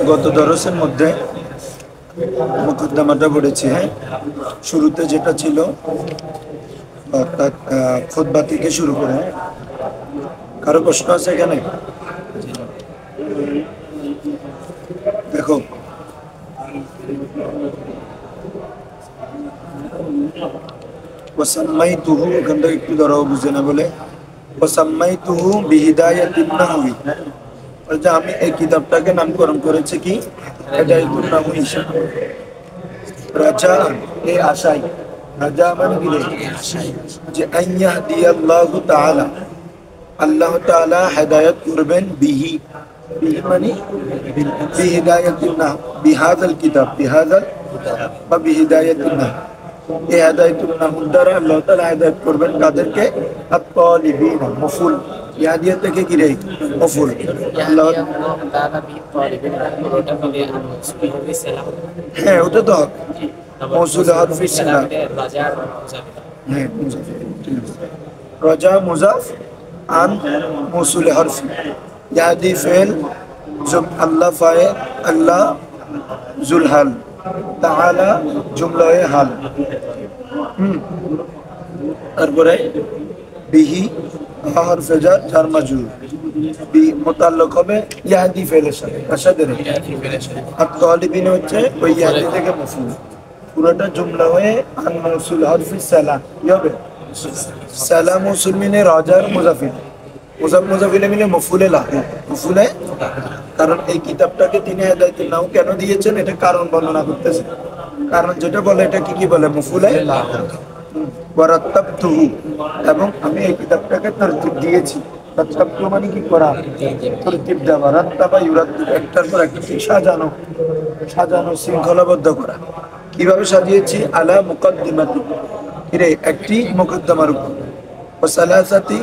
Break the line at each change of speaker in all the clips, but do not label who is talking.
গত দরসের মধ্যে মুকদ্দমাটা পড়েছি। হ্যাঁ, শুরুতে যেটা ছিল অর্থাৎ খুতবা থেকে শুরু করে। কারো প্রশ্ন আছে এখানে? দেখো, ওয়াসাম্মাইতুহু, ওখান থেকে একটু ধরাও বুঝে না বলে, ওয়াসাম্মাইতুহু বিহিদায়াতিন নাহওয়ি, যে আমি এই কিতাবটাকে নামকরণ করেছি কি হিদায়াতুন নাহওয়ি হিসেবে। রাজা, এই আশায়, রাজা মানে কি যে আইয়াহদিয়াল্লাহু তাআলা, আল্লাহ তাআলা হেদায়েত করবেন বিহি, বিহি মানে বিহিদায়াতিন নাহ, বিহাযাল কিতাব, বিহাযাল বা বিহিদায়াতিন নাহ, এই হেদায়েতুন নাহর দ্বারা আল্লাহ তাআলা হেদায়েত করবেন কাদেরকে? আত-তালিবিন, মফুল ইয়াদিয়া থেকে কি রে মফুল। আল্লাহ তাআলা বিত-তালিবিন পুরোটা হবে মুসবিহ হবে সালাম। হ্যাঁ, ওটা তো মৌসুল হরফি সালাম। হ্যাঁ, রাজা মুজাফ আন মৌসুল হরফি ইয়াদি ফেল জুম আল্লাহ ফায়ে আল্লাহ জুলহাল তাআলা জুমলায়ে হাল। তারপরে বিহি হরফে জার জার মাজরুর, বি মুতাল্লাক হবে ইয়াদি ফেলের সাথে, আশাদের আর তালিবিন হচ্ছে ওই ইয়াদি থেকে মফুল। পুরোটা জুমলা হয়ে আন মৌসুল হরফি সালাম কি হবে? সালাম মৌসুল মিনে রাজার মুজাফির, মুজাফ মুজাফিলে মিলে মফুলে লাহু, মফুলে। কারণ এই কিতাবটাকে তিনি হেদায়েতুন নাহু কেন দিয়েছেন এটা কারণ বর্ণনা করতেছে। কারণ যেটা বলে এটা কি বলে? মফুলে লাহু। ওয়ারাত্তাবতুহু, এবং আমি এই কিতাবটাকে তরতিব দিয়েছি। তরতিব মানে কি করা? তরতিব দেওয়া। রাত্তাবা ইউরাত্তিব, একটার পর একটা সাজানো, সাজানো শৃঙ্খলাবদ্ধ করা। কিভাবে সাজিয়েছি? আলা মুকদ্দিমাতি, এর একটি মুকদ্দমার উপর, ও সালাসাতি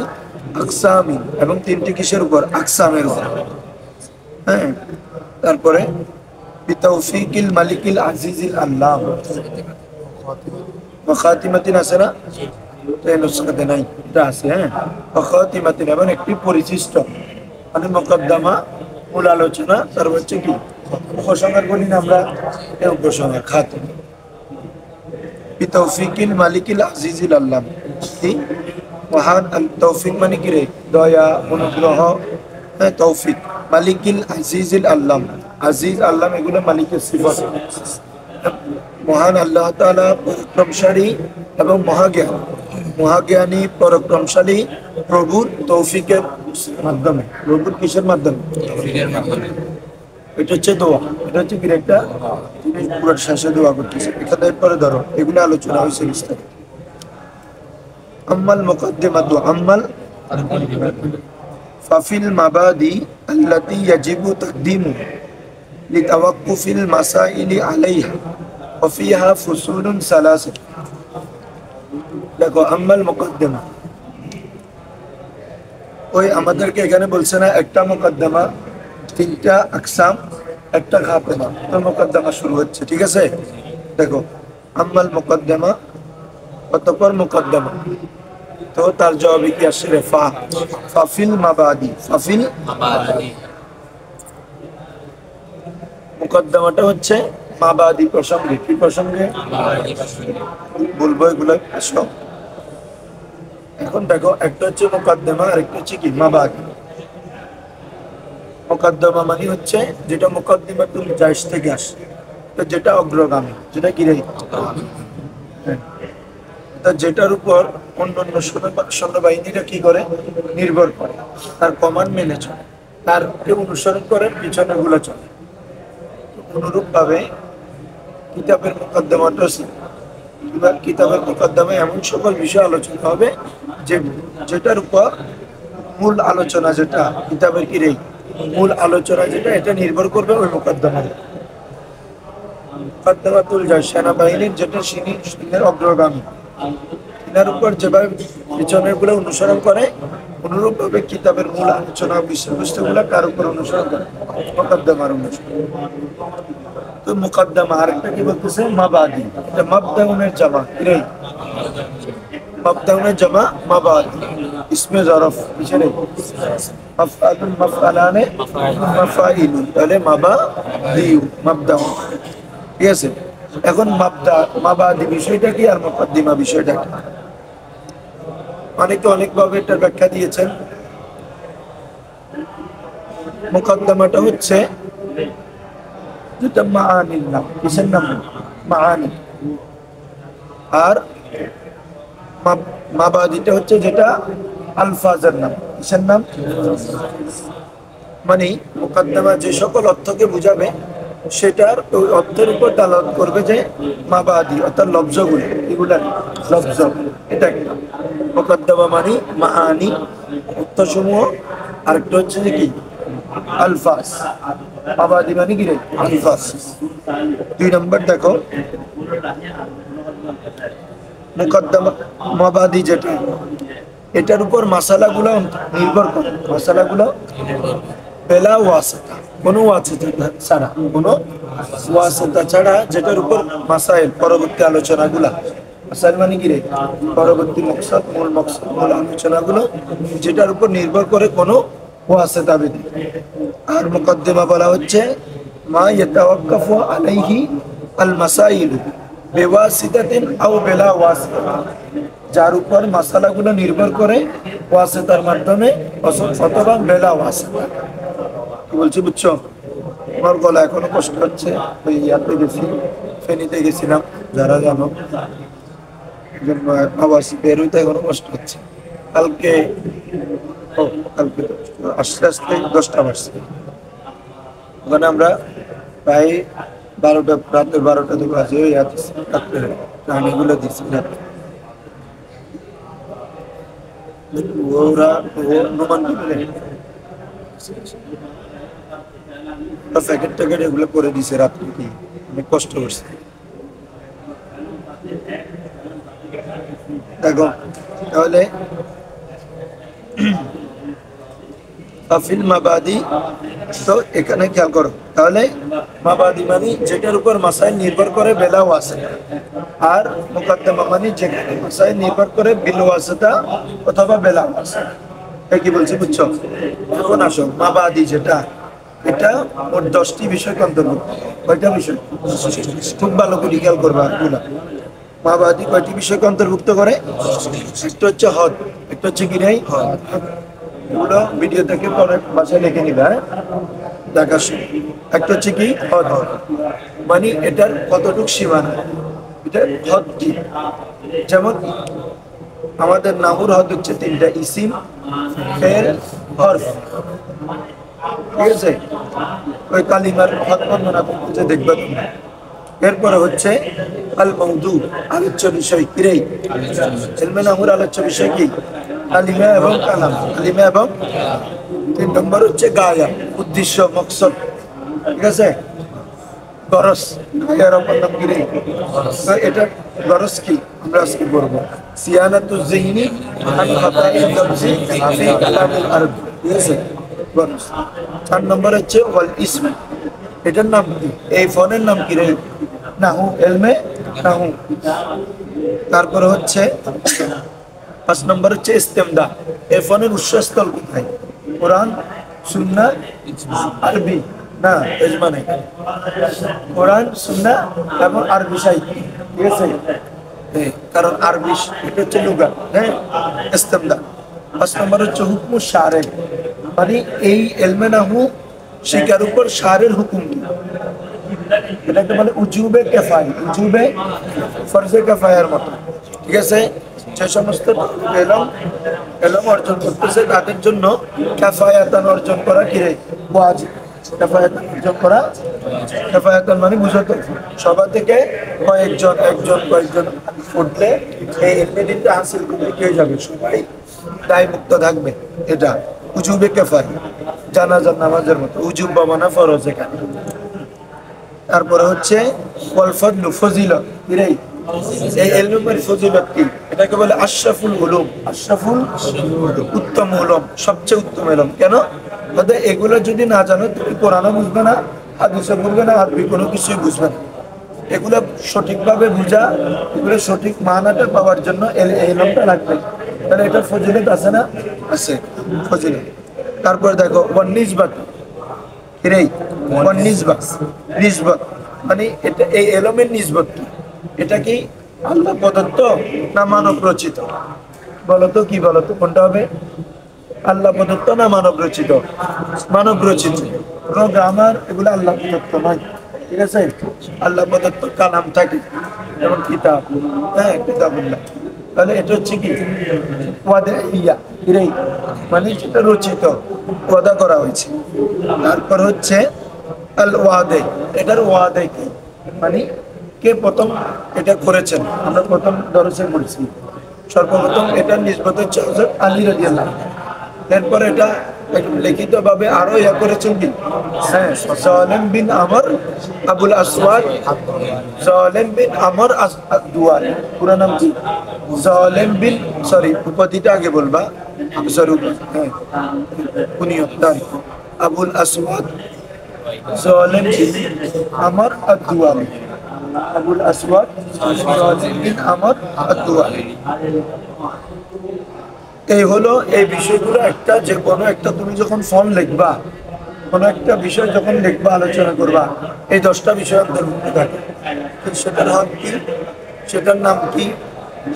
আকসামি, এবং তিনটি কিসের উপর? আকসামের উপর। হ্যাঁ, তারপরে বিতাওফিকিল মালিকিল আজিজিল আল্লাহ, খাতিমাতিন আছে না? এই নুসখাতে নাই, এটা আছে। হ্যাঁ, খাতিমাতিন এবং একটি পরিশিষ্ট, মানে মুকদ্দমা, মূল আলোচনা, তারপর হচ্ছে কি উপসংহার বলি না আমরা, এই উপসংহার খাতিম। বিতাওফিকিল মালিকিল আজিজিল আল্লাহ, কি মহান তৌফিক মানে কি রে? দয়া, অনুগ্রহ। হ্যাঁ, তৌফিক। মালিকিল আজিজিল আল্লাহ, আজিজ আল্লাহ এগুলো মালিকের সিফাত। মহান আল্লাহ তাআলা পরাক্রমশালী এবং মহাজ্ঞান, মহাজ্ঞানী পরাক্রমশালী প্রভুর তৌফিকের মাধ্যমে। প্রভুর কিসের মাধ্যমে? তৌফিকের মাধ্যমে। এটা হচ্ছে দোয়া, এটা হচ্ছে কি একটা তিনি পুরো শেষে দোয়া করতেছে। এখানে এরপরে ধরো এগুলো আলোচনা হয়েছে বিস্তারিত। আম্মাল মুকদ্দিমাতু, আম্মাল ফাফিল মাবাদি আল্লাতী ইয়াজিবু তাকদীমু লিতাওয়াক্কুফিল মাসাইলি আলাইহা ওয়া ফিহা ফুসুলুন সালাসা। দেখো, আম্মাল মুকদ্দিমা, ওই আমাদেরকে এখানে বলছে না একটা মুকদ্দমা, তিনটা আকসাম, একটা খাতেমা, তো মুকদ্দমা শুরু হচ্ছে। ঠিক আছে, দেখো আম্মাল মুকদ্দমা, অতঃপর মুকদ্দমা, তো তার জবাবে কি আসছে? ফা, ফাফিল মাবাদি, ফাফিল মাবাদি। মুকদ্দমাটা হচ্ছে মাবাদি প্রসঙ্গে। কি প্রসঙ্গে? বলবো এগুলো সব। এখন দেখো, একটা হচ্ছে মুকদ্দমা আর একটা হচ্ছে কি মাবাদি। মুকদ্দমা মানে হচ্ছে যেটা মুকদ্দিমাতুল জায়শ থেকে আসে, তো যেটা অগ্রগামী, যেটা কি রে? যেটার উপর অন্যান্য সৈন্যবাহিনীরা কি করে? নির্ভর করে, তার কমান্ড মেনে চলে, তার অনুসরণ করে, পিছনে গুলো চলে। অনুরূপ ভাবে কিতাবের মুকদ্দমাটা, কিতাবের মুকদ্দমায় এমন সকল বিষয় আলোচনা হবে যে যেটার উপর মূল আলোচনা, যেটা কিতাবের কি রে মূল আলোচনা, যেটা এটা নির্ভর করবে ওই মুকদ্দমার। মুকদ্দমাতুল জায়শ, সেনাবাহিনীর যেটা সৈন্যের অগ্রগামী, এটার উপর যেভাবে পিছনের গুলো অনুসরণ করে, অনুরূপ ভাবে কিতাবের মূল আলোচনা বিষয়বস্তু গুলা কার উপর অনুসরণ করে? মুকদ্দমার অনুসরণ। তো মুকদ্দমা আরেকটা কি বলতেছে? মাবাদি, এটা মাবদাউনের জামা, কি মাবদাউনের জামা মাবাদি, ইসমে জরফ, মাফআলুন মাফআলানে মাফাইলুন, তাহলে মাবা দিউ মাবদা। ঠিক আছে, এখন মাবদা মাবাদি বিষয়টা কি আর মুকদ্দিমা বিষয়টা কি? অনেকে অনেকভাবে এটার ব্যাখ্যা দিয়েছেন। মুকদ্দমাটা হচ্ছে যেটা মাআনির নাম, কিসের নাম? মাআনি। আর মাবাদিটা হচ্ছে যেটা আলফাজের নাম, কিসের নাম? মানে মুকদ্দমা যে সকল অর্থকে বুঝাবে সেটার ওই অর্থের উপর দালালত করবে যে মাবাদি অর্থাৎ লফজগুলো, এগুলা লফজ। এটা একটা মুকদ্দমা মানে মাআনি অর্থসমূহ, আরেকটা হচ্ছে যে কি আলফাজ। মাবাদি মানে কি রে? আলফাজ। 2 নম্বর দেখো, মুকদ্দমা মাবাদি যেটা, এটার উপর মাসালাগুলো নির্ভর করে। মাসালাগুলো বেলা ওয়াসিতা, কোনো ওয়াসিতা ছাড়া, কোনো ওয়াসিতা ছাড়া যেটার উপর মাসাইল পরবর্তী আলোচনাগুলা, মাসাইল মানে কি রে? পরবর্তী মকসদ, মূল মকসদ, মূল আলোচনাগুলো যেটার উপর নির্ভর করে কোনো ওয়াসিতা বিধি। আর মুকদ্দিমা বলা হচ্ছে মা ইয়াতাওয়াক্কাফু আলাইহি আল মাসাইল বিওয়াসিতাতিন আও বিলা ওয়াসিতা, যার উপর মাসালাগুলো নির্ভর করে ওয়াসিতার মাধ্যমে অথবা বেলা ওয়াসিতা। কি বলছি বুঝছো? আমার গলা এখনো কষ্ট হচ্ছে, ওই ইয়াতে গেছি, ফেনীতে গেছিলাম, যারা জানো, আওয়াজ বের হইতে এখনো কষ্ট হচ্ছে। কালকে কালকে আস্তে আস্তে 10টা বাজছে, ওখানে আমরা প্রায় 12টা, রাতে 12টা থেকে বাজে ওই রাত্রে রানিগুলো দিচ্ছি। ওরা অনুমান প্যাকেট ট্যাকেট এগুলো করে দিছে রাত্রে, কি অনেক কষ্ট করছে। দেখো তাহলে মাবাদি, তো এখানে খেয়াল করো, তাহলে মাবাদি মানে যেটার উপর মাসাইল নির্ভর করে বেলা ওয়াসিতা, আর মুকদ্দমা মানে যেখানে মাসাইল নির্ভর করে বিল ওয়াসিতা অথবা বেলা ওয়াসিতা। কি বলছি বুঝছো? এখন আসো, মাবাদি যেটা, এটা মোট 10টি বিষয়কে অন্তর্ভুক্ত। কয়টা বিষয়? খুব ভালো করে খেয়াল করবা এগুলা। মাবাদি কয়টি বিষয়কে অন্তর্ভুক্ত করে? একটা হচ্ছে হদ, একটা হচ্ছে কি নেই এগুলো ভিডিও থেকে পরে বাসায় লিখে নিবা, দেখা। একটা হচ্ছে কি হদ, মানে এটার কতটুকু সীমানা, এটা হদ কি? যেমন আমাদের নাহুর হদ হচ্ছে 3টা, ইসিম, ফেল, হরফ। ঠিক আছে, ওই কালিমার হদ বর্ণনা করতে দেখবে তোমরা। এরপরে হচ্ছে আল মওদু, আলোচ্য বিষয়। কিরেই ইলমে নাহুর আলোচ্য বিষয় কি? কালিমা এবং কালাম, কালিমা এবং 3 নম্বর হচ্ছে গায়া, উদ্দেশ্য, মকসদ। ঠিক আছে, গরজ, গায়ার অপর নাম কি রে? এটা গরজ কি আমরা আজকে করবো সিয়ানাতুজ যিহনি আন খাতাইল লাফজি ফি কালামিল আরব। ঠিক আছে, গরজ। 4 নম্বর হচ্ছে ওয়াল ইসম, এটার নাম কি? এই ফোনের নাম কি রে? নাহু, ইলমে নাহু। তারপরে হচ্ছে 5 নম্বর হচ্ছে ইস্তেমদা, এই ফোনের উৎসস্থল কোথায়? কোরআন, সুন্নাহ, আরবি না ইজমা নেই, কোরআন, সুন্নাহ এবং আরবি সাহিত্য। ঠিক আছে, কারণ আরবি এটা হচ্ছে লুগা। হ্যাঁ, ইস্তেমদা। 5 নম্বর হচ্ছে হুকমু শারে, মানে এই ইলমে নাহু শিকার উপর শারের হুকুম কি? এটাকে বলে উজুবে কেফাই, উজুবে ফরজে কেফায়ার মতো। ঠিক আছে, যে সমস্ত এলম অর্জন করতেছে তাদের জন্য কেফায়াতান অর্জন করা কি রে? ওয়াজিব। কেফায়াতান অর্জন করা, কেফায়াতান মানে বুঝো তো, সবার থেকে কয়েকজন, একজন কয়েকজন উঠলে এই ইলমিটা হাসিল করতে কে যাবে? সবাই দায় মুক্ত থাকবে। এটা উজুবে কেফাই, জানাজার নামাজের মতো, উজুব বা মানা ফরজ এখানে। তারপরে হচ্ছে ওয়াল ফাদলু, ফজিলত। এই ইলমের ফজিলত কি? এটাকে বলে আশরাফুল উলুম, আশরাফুল উত্তম উলুম, সবচেয়ে উত্তম ইলম। কেন? এগুলো যদি না জানো তুমি কোরআনও বুঝবে না, হাদিসও বুঝবে না, আরবি কোনো কিছুই বুঝবে না। এগুলো সঠিকভাবে বুঝা, এগুলো সঠিক মানাটা পাওয়ার জন্য এই ইলমটা লাগবে। তাহলে এটা ফজিলত আছে না? আছে ফজিলত। তারপরে দেখো ওয়ান নিসবাত, এই ওয়ান নিসবাত, নিসবত মানে এটা এই এলমের নিসবত কি? এটা কি আল্লাহ প্রদত্ত না মানব রচিত? বলতো কি, বলতো কোনটা হবে? আল্লাহ প্রদত্ত না মানব রচিত? মানব রচিত। কোনো গ্রামার এগুলো আল্লাহ প্রদত্ত নয়, ঠিক আছে? আল্লাহ প্রদত্ত কালাম থাকে, যেমন কিতাব, হ্যাঁ কিতাবুল্লাহ। তাহলে এটা হচ্ছে কি ওয়াদা ইয়া, মানে যেটা রচিত, ওয়াদা করা হয়েছে। তারপর হচ্ছে আল ওয়াদে, এটার ওয়াদে কি মানে কে প্রথম এটা করেছেন? আমরা প্রথম দরসে পড়ছি, সর্বপ্রথম এটা নিসবত হচ্ছে হযরত আলী রাদিয়াল্লাহু আনহু। এরপর এটা লিখিত ভাবে আরো ইয়া করেছেন কি, হ্যাঁ সালেম বিন আমর আবুল আসওয়াদ, সালেম বিন আমর আদ-দুয়ালি। পুরো নাম কি? সালেম বিন, সরি উপাধিটা আগে বলবা, সরি হ্যাঁ কুনিয়ত দান, আবুল আসওয়াদ সালেম বিন আমর আদ-দুয়ালি, আবুল আসওয়াদ সালেম বিন আমর আদ-দুয়ালি। এই হলো এই বিষয়গুলো একটা, যে কোনো একটা তুমি যখন ফর্ম লিখবা, কোনো একটা বিষয় যখন লিখবা, আলোচনা করবা, এই 10টা বিষয় অন্তর্ভুক্ত থাকে। সেটার হক কি, সেটার নাম কি,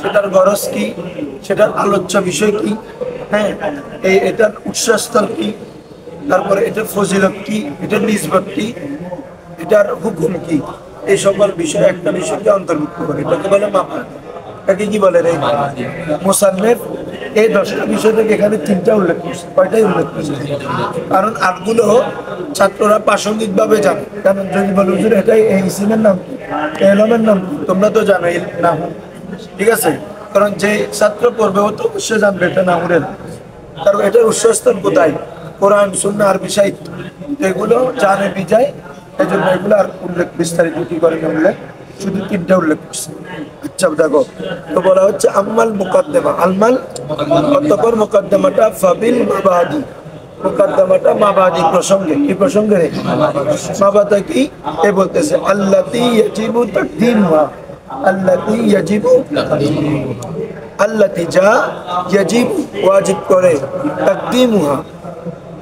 সেটার গরজ কি, সেটার আলোচ্য বিষয় কি, হ্যাঁ এটার উৎসস্থল কি, তারপরে এটার ফজিলত কি, এটার নিসবত কি, এটার হুকুম কি, এই সকল বিষয় একটা বিষয়কে অন্তর্ভুক্ত করে। এটাকে বলে মাপাদ। এটাকে কি বলে রে মুসান্নিফ? এই 10টা বিষয় থেকে এখানে 3টা উল্লেখ করছে। কয়টাই উল্লেখ করছে? কারণ আটগুলো ছাত্ররা প্রাসঙ্গিক ভাবে জানে। কারণ যদি বলো হুজুর এটাই এই ইসিমের নাম, এই এলমের নাম, তোমরা তো জানো এই নাম, ঠিক আছে? কারণ যে ছাত্র পড়বে ও তো অবশ্যই জানবে এটা নামুরের, কারণ এটার উৎসস্থল কোথায়? কোরআন, সুন্নাহ, আরবি সাহিত্য, এগুলো জানে বিজায়। এই জন্য এগুলো আর উল্লেখ বিস্তারিত কি করে উল্লেখ, শুধু 3টা উল্লেখ করছে। আচ্ছা দেখো, তো বলা হচ্ছে আম্মাল মুকাদ্দামা, আলমাল অতঃপর মুকাদ্দামাটা ফাবিল মাবাদি, মুকাদ্দামাটা মাবাদি প্রসঙ্গে। কি প্রসঙ্গে রে? মাবাদা কি? এ বলতেছে আল্লাতী ইয়াজিবু তাকদীমুহা, আল্লাতী ইয়াজিবু, আল্লাতী যা ইয়াজিবু ওয়াজিব করে, তাকদীমুহা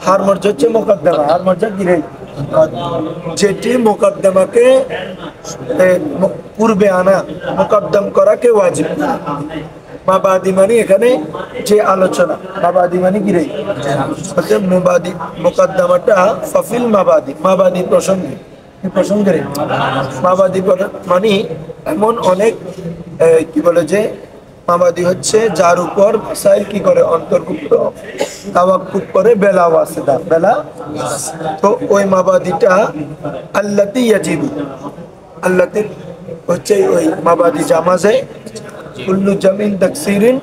হার মর্যাদা হচ্ছে মুকাদ্দামা, হার মর্যাদা কি রে? যেটি মুকদ্দমাকে পূর্বে আনা, মুকদ্দম করাকে ওয়াজিব। মাবাদি মানে এখানে যে আলোচনা, মাবাদি মানে কি রে? মুবাদি মুকদ্দমাটা ফাফিল মাবাদি, মাবাদি প্রসঙ্গে। কি প্রসঙ্গে রে? মাবাদি মানে এমন অনেক কি বলে যে মাবাদি হচ্ছে যার উপর মাসাইল কি করে অন্তর্ভুক্ত, তাওয়াক্কুফ করে, বেলা ওয়াসিদা, বেলা। তো ওই মাবাদিটা আল্লাতী ইয়াজিবু, আল্লাতী হচ্ছে ওই মাবাদি জামাজে কুল্লু জামিন তাকসিরিন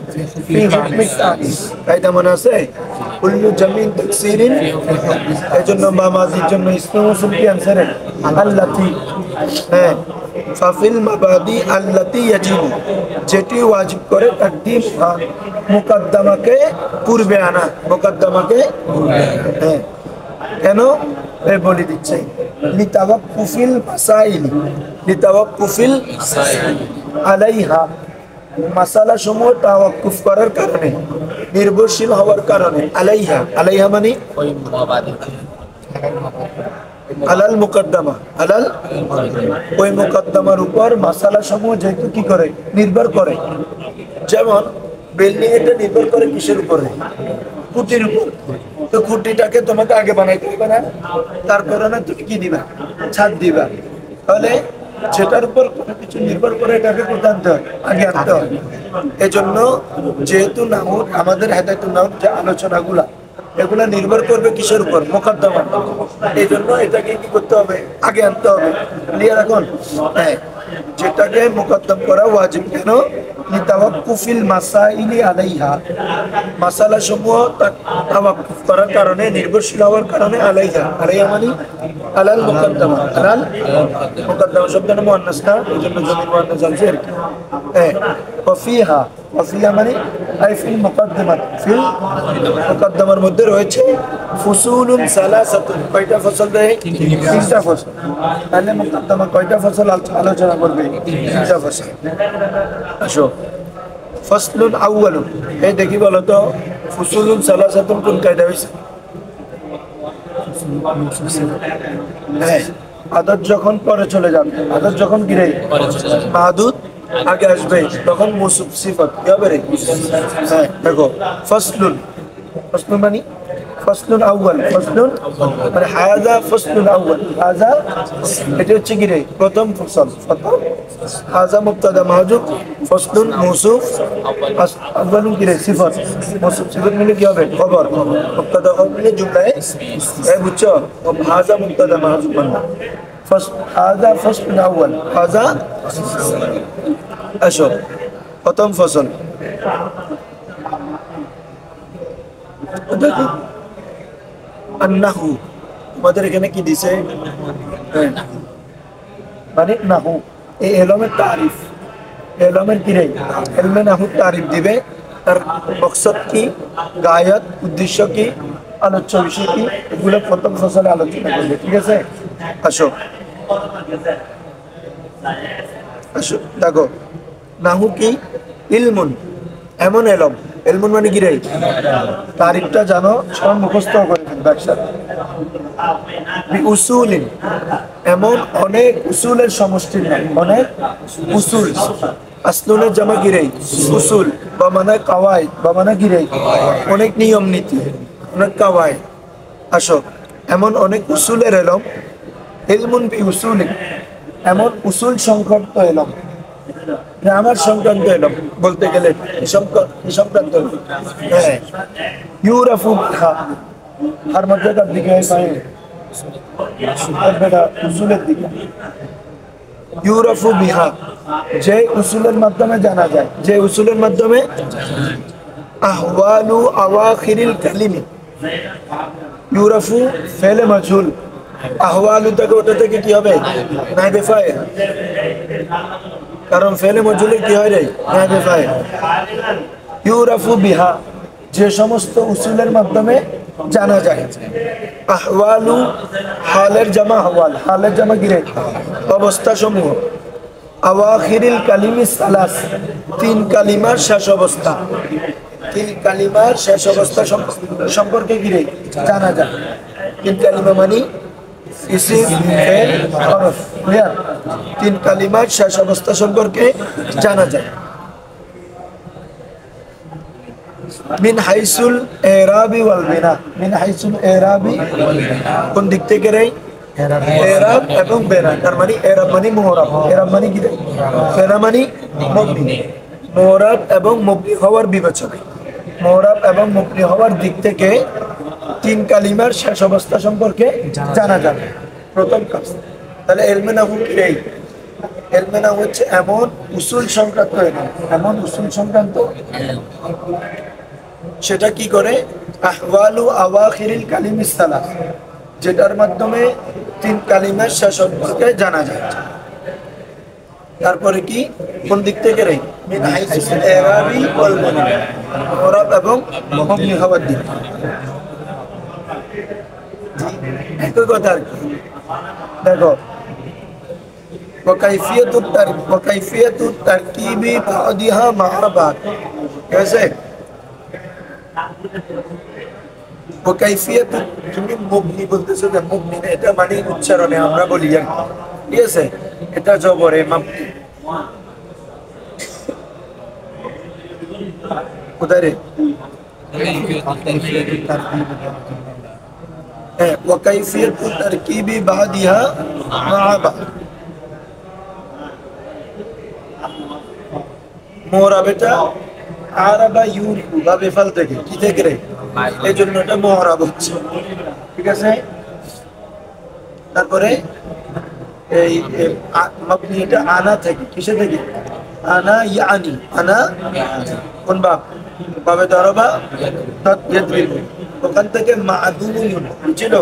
ফি হুকমি তানিস, কায়দা মনে আছে? কুল্লু জামিন তাকসিরিন, এজন্য মাবাদির জন্য ইসমে মৌসুল কি আনসারে আল্লাতী, হ্যাঁ ফাফিল মাবাদি আল্লাতী ইয়াজিবু, যেটি ওয়াজিব করে তাকদীম মুকদ্দমাকে পূর্বে আনা, মুকদ্দমাকে হ্যাঁ। কেন বলে দিচ্ছে? লিতাওয়াক্কুফিল মাসাইল, লিতাওয়াক্কুফিল আলাইহা, মাসালা সমূহ তাওয়াক্কুফ করার কারণে, নির্ভরশীল হওয়ার কারণে। আলাইহা, আলাইহা মানে আলাল মুকদ্দমা, আলাল ওই মুকদ্দমার উপর মাসালা সমূহ যেহেতু কি করে নির্ভর করে। যেমন বিল্ডিং এটা নির্ভর করে কিসের উপরে? খুঁটির উপর। তো খুঁটিটাকে তোমাকে আগে বানাইতে হবে না, তারপরে না তুমি কি দিবা? ছাদ দিবা। তাহলে যেটার উপর কোনো কিছু নির্ভর করে এটাকে কোথায় আনতে হয়? আগে আনতে হয়। এজন্য যেহেতু নাহুর, আমাদের হেদায়েতুন নাহুর যে আলোচনাগুলা, এগুলা নির্ভর করবে কিসের উপর? মুকদ্দমা। এই জন্য এটাকে কি করতে হবে? আগে আনতে হবে। ক্লিয়ার এখন? হ্যাঁ, যেটাকে মুকদ্দম করা ওয়াজিব। কেন? লিতাওয়াক্কুফিল মাসাইলি আলাইহা, মাসালা সমূহ তাওয়াক্কুফ করার কারণে, নির্ভরশীল হওয়ার কারণে। আলাইহা, আলাইহা মানে আলাল মুকদ্দমা, আলাল মুকদ্দমা শব্দটা মুআন্নাস না, এজন্য জমির মুআন্নাস আছে আর কি। হ্যাঁ, ওয়াফিহা, ওয়াফিহা মানে আই ফিল মুকদ্দমাত, ফিল মুকদ্দমার মধ্যে রয়েছে ফুসুলুন সালাসাতুন, কয়টা ফসল দেয়? 3টা ফসল। তাহলে মুকদ্দমা কয়টা ফসল আলোচনা করবে? 3টা ফসল। আসো, ফসলুন আউয়ালুন, এই দেখি বলো তো ফুসুলুন সালাসাতুন কোন কায়দা হয়েছে? হ্যাঁ, আদত যখন পরে চলে যাবে, আদত যখন গিরে মাহাদুদ আগে আসবে তখন মুসুফ সিফত কি হবে রে? হ্যাঁ দেখো, ফসলুন, ফসলুন মানে ফসলুন আউয়াল, ফসলুন মানে হাযা ফসলুন আউয়াল, হাযা এটা হচ্ছে কি রে? প্রথম ফসল, প্রথম হাযা মুবতাদা মাহজুব, ফসলুন মৌসুফ, আউয়ালুন কি রে? সিফত, মৌসুফ সিফত মিলে কি হবে? খবর, মুবতাদা খবর মিলে জুমলায় বুঝছো? হাযা মুবতাদা মাহজুব বানাও, হাযা ফসলুন আউয়াল, হাযা আসো প্রথম ফসল। দেখো আন্নাহু, তোমাদের এখানে কি দিছে? মানে নাহু, এই এলমের তারিফ, এলমের কি রে? এলমে নাহু তারিফ দিবে, তার মকসদ কি, গায়ত, উদ্দেশ্য কি, আলোচ্য বিষয় কি, এগুলো প্রথম ফসলে আলোচনা করবে। ঠিক আছে, আসো আসো দেখো, নাহু কি? ইলমুন, এমন এলম, এলমুন মানে কি রে? তারিফটা জানো, সব মুখস্থ করে ফেলবে একসাথে। উসুলিন, এমন অনেক উসুলের সমষ্টির নাম, অনেক উসুল। আসলুনের জামা কি রে? উসুল, বা মানে কাওয়াইদ, বা মানে কি রে? অনেক নিয়ম নীতি, অনেক কাওয়াইদ। আসো, এমন অনেক উসুলের এলম, ইলমুন বি উসুলিন, এমন উসুল সংক্রান্ত এলম, গ্রামার সংক্রান্ত এলম বলতে গেলে এই সংক্রান্ত এলম। হ্যাঁ, ইউরাফু বিহা, আর মধ্যকার দিকে বেটা উসুলের দিকে, ইউরাফু বিহা, যে উসুলের মাধ্যমে জানা যায়, যে উসুলের মাধ্যমে আহওয়ালু আওয়াখিরিল কালিমি, ইউরাফু ফেলে মাজহুল, আহওয়ালু থেকে ওটা থেকে কি হবে? নাইবে ফাইল, কারণ ফেলে মাজহুলের কি হয় রে? নাইবে ফাইল। ইউরাফু বিহা, যে সমস্ত উসুলের মাধ্যমে জানা যায়। আহওয়ালু, হালের জামা আহওয়াল, হালের জামা কি রে? অবস্থা সমূহ। আওয়াখিরিল কালিমি সালাস, তিন কালিমার শেষ অবস্থা, তিন কালিমার শেষ অবস্থা সম্পর্কে কি রে? জানা যায়। তিন কালিমা মানে ইসিম, ফেল, হরফ, ক্লিয়ার? তিন কালিমার শেষ অবস্থা সম্পর্কে জানা যায়। মিন হাইসুল এরাবি ওয়াল বিনা, মিন হাইসুল এরাবি কোন দিক থেকে রে? এরাব এবং বেনা, তার মানে এরাব মানে মুহরাব, এরাব মানে কি? বেনা মানে মবনি। মুহরাব এবং মবনি হওয়ার বিবেচনায়, মুহরাব এবং মবনি হওয়ার দিক থেকে তিন কালিমার শেষ অবস্থা সম্পর্কে জানা যাবে, প্রথম কাজ। তাহলে এলমে নাহু কি? এলমে নাহু হচ্ছে এমন উসুল সংক্রান্ত এলম, এমন উসুল সংক্রান্ত, সেটা কি করে? আহওয়ালু আওয়াখিরিল কালিমিস সালাস, যেটার মাধ্যমে তিন কালিমার শেষ সম্পর্কে জানা যায়। তারপরে কি? কোন দিক থেকে রে? মিন হাইসুল এরাবি ওয়াল বিনা, মুহরাব এবং মবনি হওয়ার দিক। একই কথা আর কি। দেখো, ওয়াকাইফিয়াতুত তারকিবি বাদিহা মা বাদ, कैसे? ওয়াকাইফিয়াতুত, তুমি মুবনি বলতেছো যে মুবনি না, এটা মানে উচ্চারণে আমরা বলি আর কি, ঠিক আছে? এটা জবরে মাবনি, কোথায় রে? ওয়াকাইফিয়াতুত তারকিবি বাদিহা মা বাদ, মুহরাব এটা আরাবা ইউরিবু বা বেফাল থেকে, কি থেকে রে? এই জন্য এটা মুহরাব হচ্ছে, ঠিক আছে? তারপরে এই মাবনি এটা আনা থেকে, কিসে থেকে? আনা ইয়ানি, আনা কোন বাপ? বাবে দরবা তত ইয়াদরিবু, ওখান থেকে মা'দুনুন, বুঝছিল?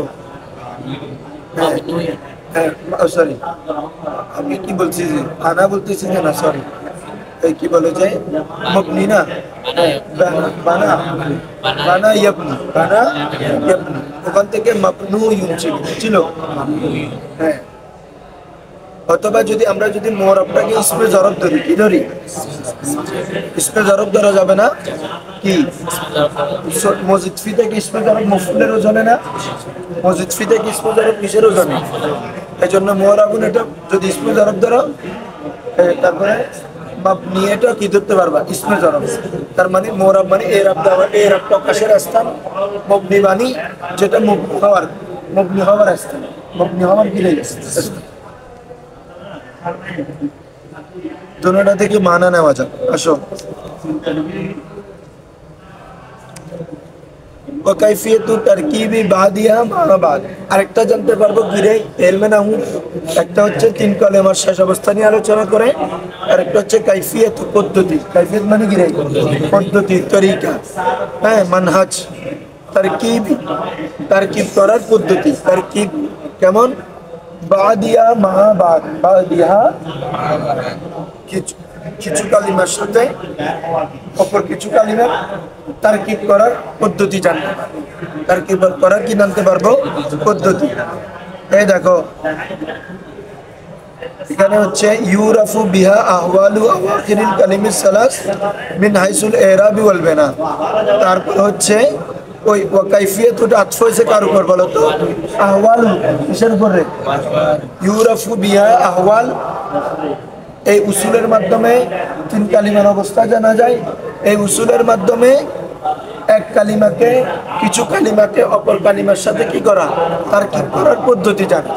হ্যাঁ, সরি আমি কি বলছি যে আনা বলতেছি না, সরি, কি বলে যে মবনি না, বানা, বানা ইয়াবনি, বানা ইয়াবনি, ওখান থেকে মাবনুয়ুন ছিল। হ্যাঁ, অথবা যদি আমরা যদি মুহরাবটাকে ইসমে জরব ধরি, কি ধরি? ইসমে জরব ধরা যাবে না, কি মসজিদ ফি থেকে ইসমে জারফ মফউলের ওজনে না, মসজিদ ফি থেকে ইসমে জারফ কিসের ওজনে? এই জন্য মুআরাবুন এটা যদি ইসমে জারফ ধরো তারপরে মাবনি এটা কি ধরতে পারবা ইসমে জারফ। তার মানে মুআরাব মানে এরাব দেওয়া, এরাব প্রকাশের স্থান, মাবনি মানে যেটা মাবনি হওয়ার স্থান, মাবনি হওয়ার কি স্থান। দুটোটা থেকে মানা নেওয়া যাক। আসো ওয়াকাইফিয়াতু তারকিবি বাদিয়া মা বাদ। আরেকটা জানতে পারবো গিরে ইলমে নাহু, একটা হচ্ছে তিন কলেমার শেষ অবস্থা নিয়ে আলোচনা করে, আরেকটা হচ্ছে কাইফিয়াত পদ্ধতি। কাইফিয়াত মানে গিরে পদ্ধতি, তরিকা, হ্যাঁ মানহাজ। তারকিব তারকিব করার পদ্ধতি, তারকিব কেমন? বাদিয়া মা বাদ, বাদিয়া কিছু কালিমার সাথে অপর কিছু কালিমার তারকিব করার পদ্ধতি জানতে পারবো। তারকিব করার কি জানতে পারবো? পদ্ধতি। এই দেখো এখানে হচ্ছে ইউরাফু বিহা আহওয়ালু আওয়াখিরিল কালিমিস সালাস মিন হাইসুল ইরাবি ওয়াল বিনা। তারপর হচ্ছে ওই ওয়াকাইফিয়াতুটা আতফ হয়েছে কার উপর বলো তো? আহওয়ালু, কিসের উপরে? ইউরাফু বিহা আহওয়াল। এই উসুলের মাধ্যমে তিন কালিমার অবস্থা জানা যায়। এই উসুলের মাধ্যমে এক কালিমাকে কিছু কালিমাকে অপর কালিমার সাথে কি করা? তারকিব করার পদ্ধতি জানা।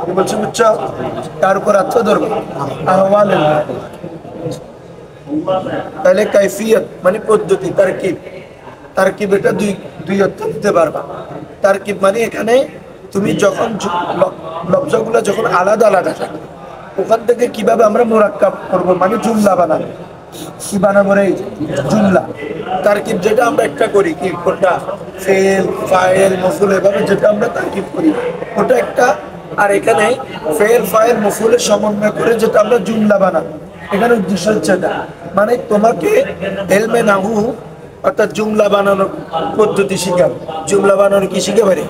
কি বলছো বুঝছো? তার উপর আত্ম ধরবো আহওয়াল। তাহলে কাইফিয়ত মানে পদ্ধতি, তারকিব। তারকিব এটা দুই অর্থ দিতে পারবা। তারকিব মানে এখানে তুমি যখন লফজগুলো যখন আলাদা আলাদা থাকে ওখান থেকে কিভাবে আমরা মুরাক্কাব করবো, মানে জুমলা বানাবো। কি বানাবো রে? জুমলা। তারকিব যেটা আমরা একটা করি কি, কোনটা? ফেল, ফাইল, মফুল, এভাবে যেটা আমরা তারকিব করি ওটা একটা। আর এখানে ফেল, ফাইল, মফুলের সমন্বয় করে যেটা আমরা জুমলা বানাবো, এখানে উদ্দেশ্য হচ্ছে এটা। মানে তোমাকে ইলমে নাহু অর্থাৎ জুমলা বানানোর পদ্ধতি শিখাবো। জুমলা বানানো কি শিখে পারে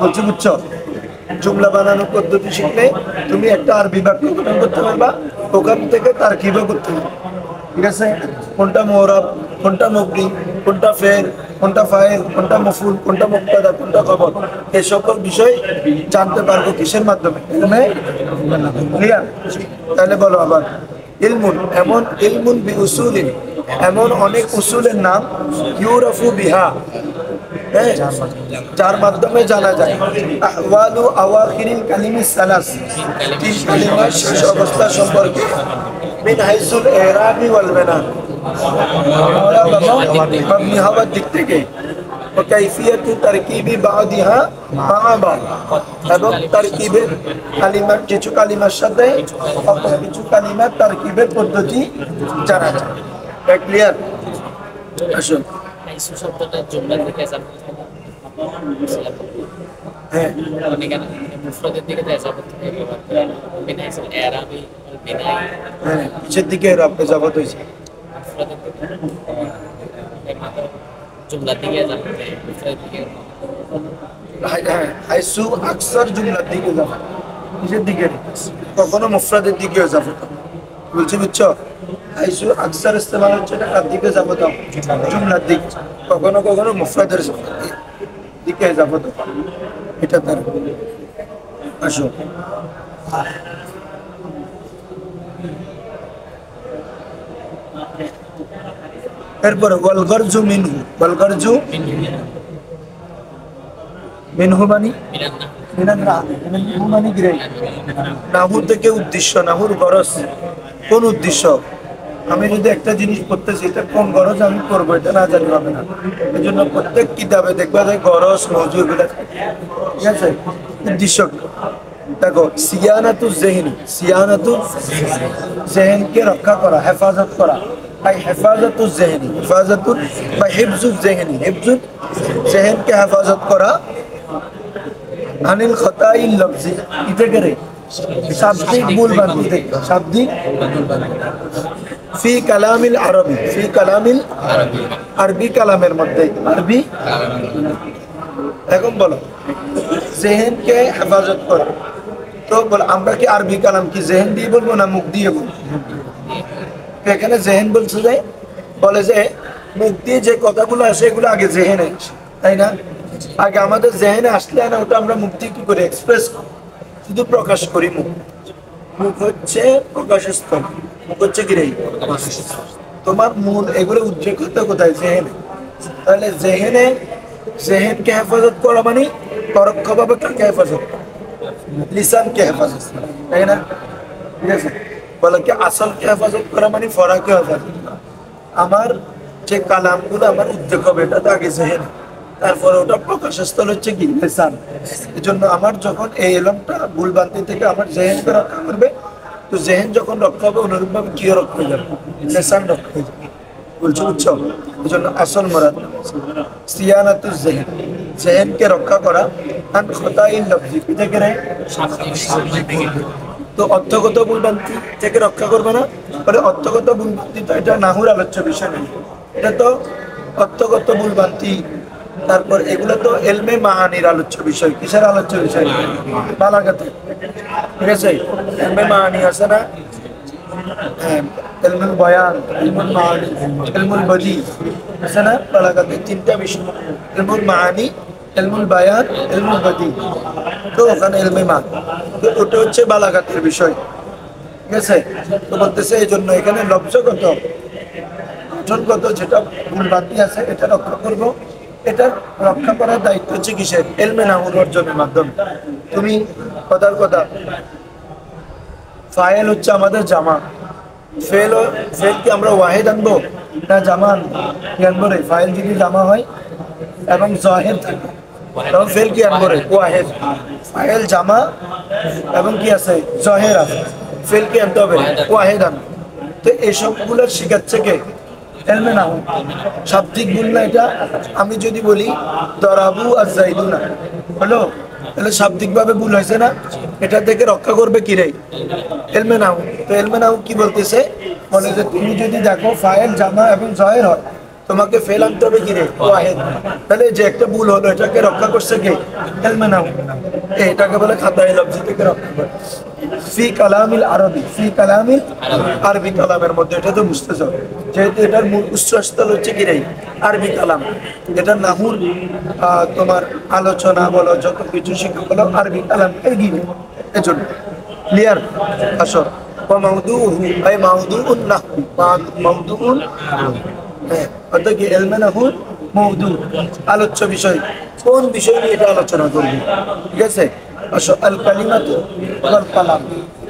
বলছি বুঝছো? জুমলা বানানোর পদ্ধতি শিখলে তুমি একটা আরবি বাক্য গঠন করতে পারবা, ওখান থেকে তারকিবও করতে পারবা। ঠিক আছে? কোনটা মুআরাব, কোনটা মাবনি, কোনটা ফেল, কোনটা ফাইল, কোনটা মফুল, কোনটা মুবতাদা, কোনটা খবর, এই সকল বিষয় জানতে পারবো কিসের মাধ্যমে? ক্লিয়ার? তাহলে বলো আবার ইলমুন, এমন ইলমুন বি উসুলিন, এমন অনেক উসুলের নাম ইউরাফু বিহা, যার মাধ্যমে জানা যায় আহওয়ালু আওয়াখিরিল কালিমিস সালাস, তিন কালিমার শেষ অবস্থা সম্পর্কে, মিন হাইসুল ইরাবি ওয়াল বিনা, মাবনি হওয়ার দিক থেকে, ও কাইফিয়াতু তারকিবি বাদিহা মা বাদ, এবং তারকিবের কালিমার কিছু কালিমার সাথে অপর কিছু কালিমার তারকিবের পদ্ধতি জানা যায়। ক্লিয়ার? আসুন
হাইসু শব্দটা জুমলা থেকে এসাবত
হ্যাঁ
মুফরাদের দিকে এসাবত থেকে ব্যবহার করে বিন হাইসুল ইরাবি ওয়াল বিনাই।
হ্যাঁ কিসের দিকে রাব্বে যাবত হয়েছে?
মুফরাদের দিকে এমাত্র জুমলার দিকে এসাবত থেকে মুফরাদের দিকে।
হ্যাঁ হাইসু আকসার জুমলার দিকে যাবত। কিসের দিকে? কখনো মুফরাদের দিকে যাবত। বলছি বুঝছো? হাইসু আকসার ইস্তেমাল হচ্ছে এটা কার দিকে যাবত? জুমলার দিক। কখনো কখনো মুফরাদের দিকে যাবত, এটা তার। আসো এরপরে ওয়াল গরজু মিনহু, ওয়াল গরজু মিনহু মানে মিনান না, মিনহু মানে গিরে নাহু থেকে উদ্দেশ্য, নাহুর গরজ কোন উদ্দেশ্য? আমি যদি একটা জিনিস করতেছি এটা কোন গরজ আমি করবো এটা না জানি হবে না। এই জন্য প্রত্যেক কিতাবে দেখবা যে গরজ মজুর গুলা থাকে। ঠিক আছে? উদ্দেশ্য দেখো সিয়ানাতু জেহনি, সিয়ানাতু জেহনকে রক্ষা করা, হেফাজত করা, ভাই হেফাজতু জেহনি, হেফাজতু বা হিফজু জেহনি, হিফজু জেহনকে হেফাজত করা, আনিল খতাইল লফজি, ইতে করে শাব্দিক ভুল ভ্রান্তি থেকে, শাব্দিক ফি কালামিল আরবি, ফি কালামিল আরবি কালামের মধ্যে, আরবি। এখন বলো জেহেনকে হেফাজত করা, তো বল আমরা কি আরবি কালাম কি জেহেন দিয়ে বলবো না মুখ দিয়ে বলবো? এখানে জেহেন বলছে যে বলে যে মুখ দিয়ে যে কথাগুলো আসে এগুলো আগে জেহেনে আসে, তাই না? আগে আমাদের জেহেনে আসলে না ওটা আমরা মুখ দিয়ে কি করে এক্সপ্রেস শুধু প্রকাশ করি। মুখ মুখ হচ্ছে প্রকাশের স্থল, মুখ হচ্ছে কি রে তোমার মূল, এগুলো উদ্রেক হতে কোথায়? জেহেনে। তাহলে জেহেনে, জেহেনকে হেফাজত করা মানে পরোক্ষভাবে কাকে হেফাজত করা? লিসানকে হেফাজত করা, তাই না? ঠিক আছে, বলে কি আসলকে হেফাজত করা মানে ফরাকে হেফাজত করা। আমার যে কালামগুলো আমার উদ্যোগ হবে এটা তো আগে জেহেন, তারপরে ওটা প্রকাশের স্থল হচ্ছে কি লিসান। এই জন্য আমার যখন এই এলমটা ভুলভ্রান্তি থেকে আমার জেহেনকে রক্ষা করবে, তো জেহেন যখন রক্ষা হবে অনুরূপভাবে কি রক্ষা হয়ে যাবে? লিসান রক্ষা হয়ে যাবে। বলছো বুঝছো? এই জন্য আসল মরাদ সিয়ানাতুল জেহেন, জেহেনকে রক্ষা করা। আন খতাইল লফজি কি থেকে রে? তো অর্থগত ভুলভ্রান্তি থেকে রক্ষা করবে না, মানে অর্থগত ভুলভ্রান্তি তো এটা নাহুর আলোচ্য বিষয় নেই, এটা তো অর্থগত ভুলভ্রান্তি। তারপর এগুলো তো এলমে মাহানির আলোচ্য বিষয়। কিসের আলোচ্য বিষয়? বালাগাতে। ঠিক আছে, এলমে মাহানি আছে না? হ্যাঁ, এলমুল বয়ান, এলমুল মাহানি, এলমুল বদি আছে না? বালাগাতে তিনটা বিষয়, এলমুল মাহানি, এলমুল বায়ান, এলমুল বদি। তো ওখানে এলমে মা, তো ওটা হচ্ছে বালাগাতের বিষয়। ঠিক আছে, তো বলতেছে এই জন্য এখানে লব্জগত গঠনগত যেটা ভুলভ্রান্তি আছে এটা রক্ষা করব। এটা রক্ষা করার দায়িত্ব হচ্ছে কিসের? এলমে নাহুর অর্জনের মাধ্যমে। তুমি কথার কথা, ফাইল হচ্ছে আমাদের জামা, ফেল ফেল কি আমরা ওয়াহেদ আনবো না জামা আনবো রে? ফাইল যদি জামা হয় এবং জহের থাকে তখন ফেল কি আনবো রে? ওয়াহেদ। ফাইল জামা এবং কি আছে? জহের আছে, ফেল কি আনতে হবে? ওয়াহেদ আনবো। তো এসবগুলোর শিখাচ্ছে কে? এলমে নাহু। শাব্দিক ভুল না এটা। আমি যদি বলি দরাবু আর জাইদুনা, হলো, তাহলে শাব্দিক ভাবে ভুল হয়েছে না? এটা থেকে রক্ষা করবে কি রে? এলমে নাহু। তো এলমে নাহু কি বলতেছে? বলে যে তুমি যদি দেখো ফাইল জামা এবং জহের হয়, তোমাকে ফেল আনতে হবে কি রে? ওয়াহেদ। তাহলে যে একটা ভুল হলো এটাকে রক্ষা করছে কে? এলমে নাহু। এটাকে বলে খাতায়ে লফজি থেকে রক্ষা করে। ফি কালামিল আরবি, ফি কালামিল আরবি কালামের মধ্যে, এটা তো বুঝতেছ, যেহেতু এটার মূল উৎসস্থল হচ্ছে কি রে? আরবি কালাম। এটা নাহুর তোমার আলোচনা বলো, যত কিছু শিক্ষা বলো আরবি কালাম এগিয়ে, এজন্য ক্লিয়ার। আসর মাউদুহু আই মাউদুউন নাহু, মাউদুউন, হ্যাঁ, অর্থাৎ কি ইলমে নাহুর মওদু, আলোচ্য বিষয়। কোন বিষয় নিয়ে এটা আলোচনা করবে? ঠিক আছে, আল কালিমাতু ওয়াল কালাম,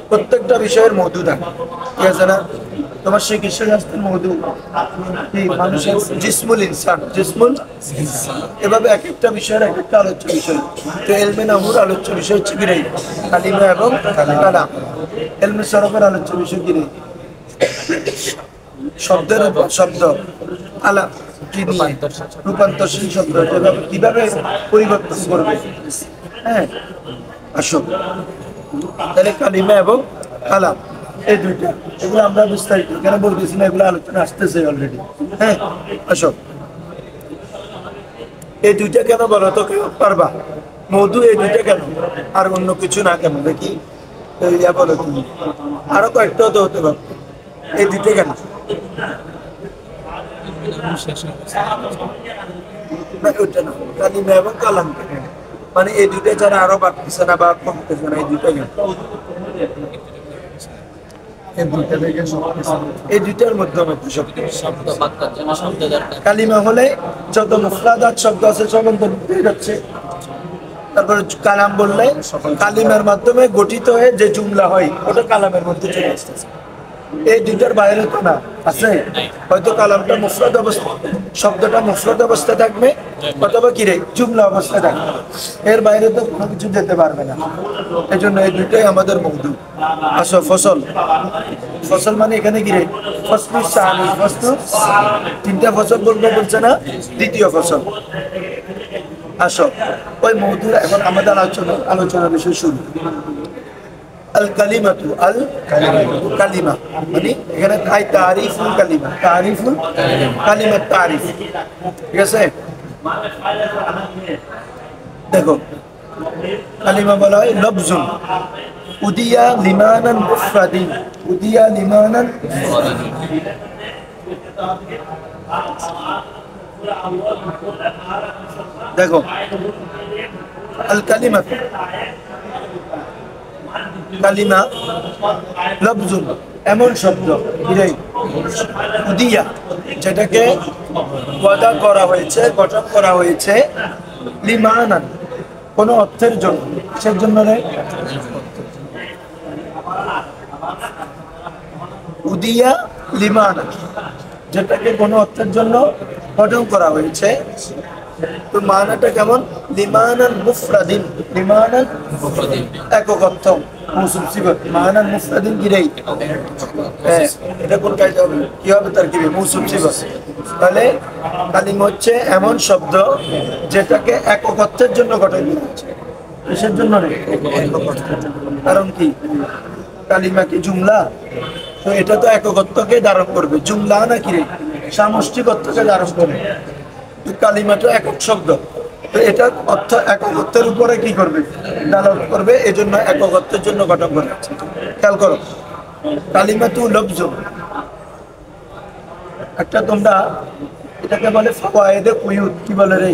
প্রত্যেকটা বিষয়ের মওদু থাকে। ঠিক আছে না? তোমার চিকিৎসা শাস্ত্রের মওদু কি? মানুষের জিসমুল ইনসান, জিসমুল, এভাবে এক একটা বিষয়ের এক একটা আলোচ্য বিষয়। তো ইলমে নাহুর আলোচ্য বিষয় হচ্ছে কি রে? কালিমা এবং কালাম। ইলমে সরফের আলোচ্য বিষয় কি রে? শব্দের উপর শব্দ, আলাপ কি নিয়ে? রূপান্তরশীল শব্দ, যেভাবে কিভাবে পরিবর্তন করবে। হ্যাঁ, আসো, তাহলে কালিমা এবং কালাম এই দুইটা, এগুলো আমরা বিস্তারিত কেন বলতেছি না, এগুলো আলোচনা আসতেছে অলরেডি। হ্যাঁ, আসো, এই দুইটা কেন বলো তো? কেউ পারবা? মধু এই দুইটা কেন, আর অন্য কিছু না কেন? দেখি বলো তুমি, আরো কয়েকটা তো হতে পারবে, এই দুইটা কেন? কালিমা এবং কালাম, মানে এই দুইটা যারা আরো বাড়তেছে না বা কমতেছে না, এই দুইটা কেন? এই দুইটার মধ্যে কালিমা হলে যত মুফরাদাত শব্দ আছে সব অন্তর্ভুক্ত হয়ে যাচ্ছে। তারপরে কালাম বললে কালিমার মাধ্যমে গঠিত হয়ে যে জুমলা হয় ওটা কালামের মধ্যে চলে আসতেছে। এই দুইটার বাইরে তো না আছে, হয়তো কালামটা মুফরাদ অবস্থা, শব্দটা মুফরাদ অবস্থা থাকবে, অথবা কি রে জুমলা অবস্থা থাকবে, এর বাইরে তো কোনো কিছু যেতে পারবে না। এই জন্য এই দুইটাই আমাদের মওদু। আসো, ফসল, ফসল মানে এখানে কি রে? ফসলু সানি, ফসলু, তিনটা ফসল বলবো বলছে না, দ্বিতীয় ফসল। আসো, ওই মওদু এখন আমাদের আলোচনার বিষয় শুরু। আল কালিমাতু, আল কালিমা মানে এখানে তাই তারিফুল কালিমা, তারিফুল কালিমা, তারিফ। ঠিক আছে, দেখো কালিমা বলা হয় লফজুন উদিয়া লিমানান মুফরাদিন, উদিয়া লিমানান দেখো আল কালিমা, কালিমা লফজুন এমন শব্দ উদিয়া যেটাকে ওয়াদা করা হয়েছে, গঠন করা হয়েছে লিমানান কোন অর্থের জন্য। কিসের জন্য রে? উদিয়া লিমানান, যেটাকে কোন অর্থের জন্য গঠন করা হয়েছে। তো মানাটা কেমন? লিমানান মুফরাদিন, লিমানান একক অর্থ মৌসুম সিফাত। মানান মুফরাদিন কি রে? হ্যাঁ, এটা কোন কাজে হবে? কি হবে তার কি মৌসুম সিফাত। তাহলে কালিমা হচ্ছে এমন শব্দ যেটাকে একক অর্থের জন্য গঠন করা হয়েছে। কিসের জন্য রে? কারণ কি কালিমা কি জুমলা? তো এটা তো একক অর্থকে ধারণ করবে। জুমলা নাকি রে? সামষ্টিক অর্থকে ধারণ করবে। কালিমাটা একক শব্দ, তো এটা অর্থ একক অর্থের উপরে কি করবে? দালালত করবে। এজন্য একক অর্থের জন্য গঠন করা হচ্ছে। খেয়াল করো, কালিমাতু লফজুন একটা, তোমরা এটাকে বলে ফাওয়ায়েদে কুয়ুদ। কি বলে রে?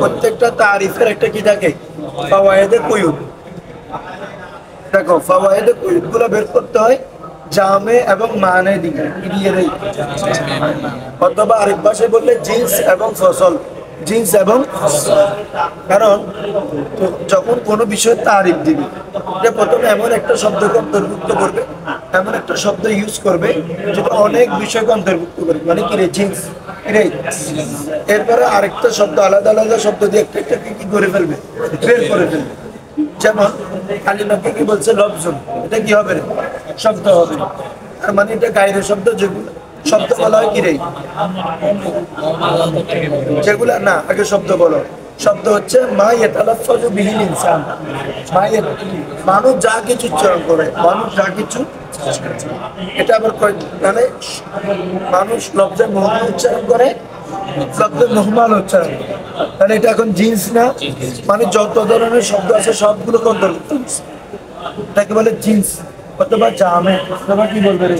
প্রত্যেকটা তারিফের একটা কি থাকে? ফাওয়ায়েদে কুয়ুদ। দেখো ফাওয়ায়েদে কুয়ুদ গুলো বের করতে হয় জামে এবং মানে দিকে দিয়ে দেয়, অথবা আরেক ভাষায় বললে জিন্স এবং ফসল, জিন্স এবং কারণ যখন কোনো বিষয় তারিফ দিবে এটা প্রথমে এমন একটা শব্দকে অন্তর্ভুক্ত করবে, এমন একটা শব্দ ইউজ করবে যেটা অনেক বিষয়কে অন্তর্ভুক্ত করবে। মানে কি রে? জিন্স রে। এরপরে আরেকটা শব্দ আলাদা আলাদা শব্দ দিয়ে একটা একটা কি করে ফেলবে? বের করে ফেলবে। যেমন কালিমাকে কি বলছে? লফজুন। এটা কি হবে রে? শব্দ হবে। আর মানে এটা গায়ের শব্দ, যেগুলো শব্দ বলা হয় কি রে? যেগুলা না, আগে শব্দ বলো। শব্দ হচ্ছে মা ইয়াতালাফফাজু বিহিল ইনসান, মানুষ যা কিছু উচ্চারণ করে, মানুষ যা কিছু। এটা আবার মানে মানুষ লফজে মুহম্মদ উচ্চারণ করে, লফজে মুহম্মদ উচ্চারণ করে। তাহলে এটা এখন জিন্স না? মানে যত ধরনের শব্দ আছে সবগুলোকে অন্তর্ভুক্ত করছে, এটাকে বলে জিন্স অথবা জামে অথবা কি বলবে রে?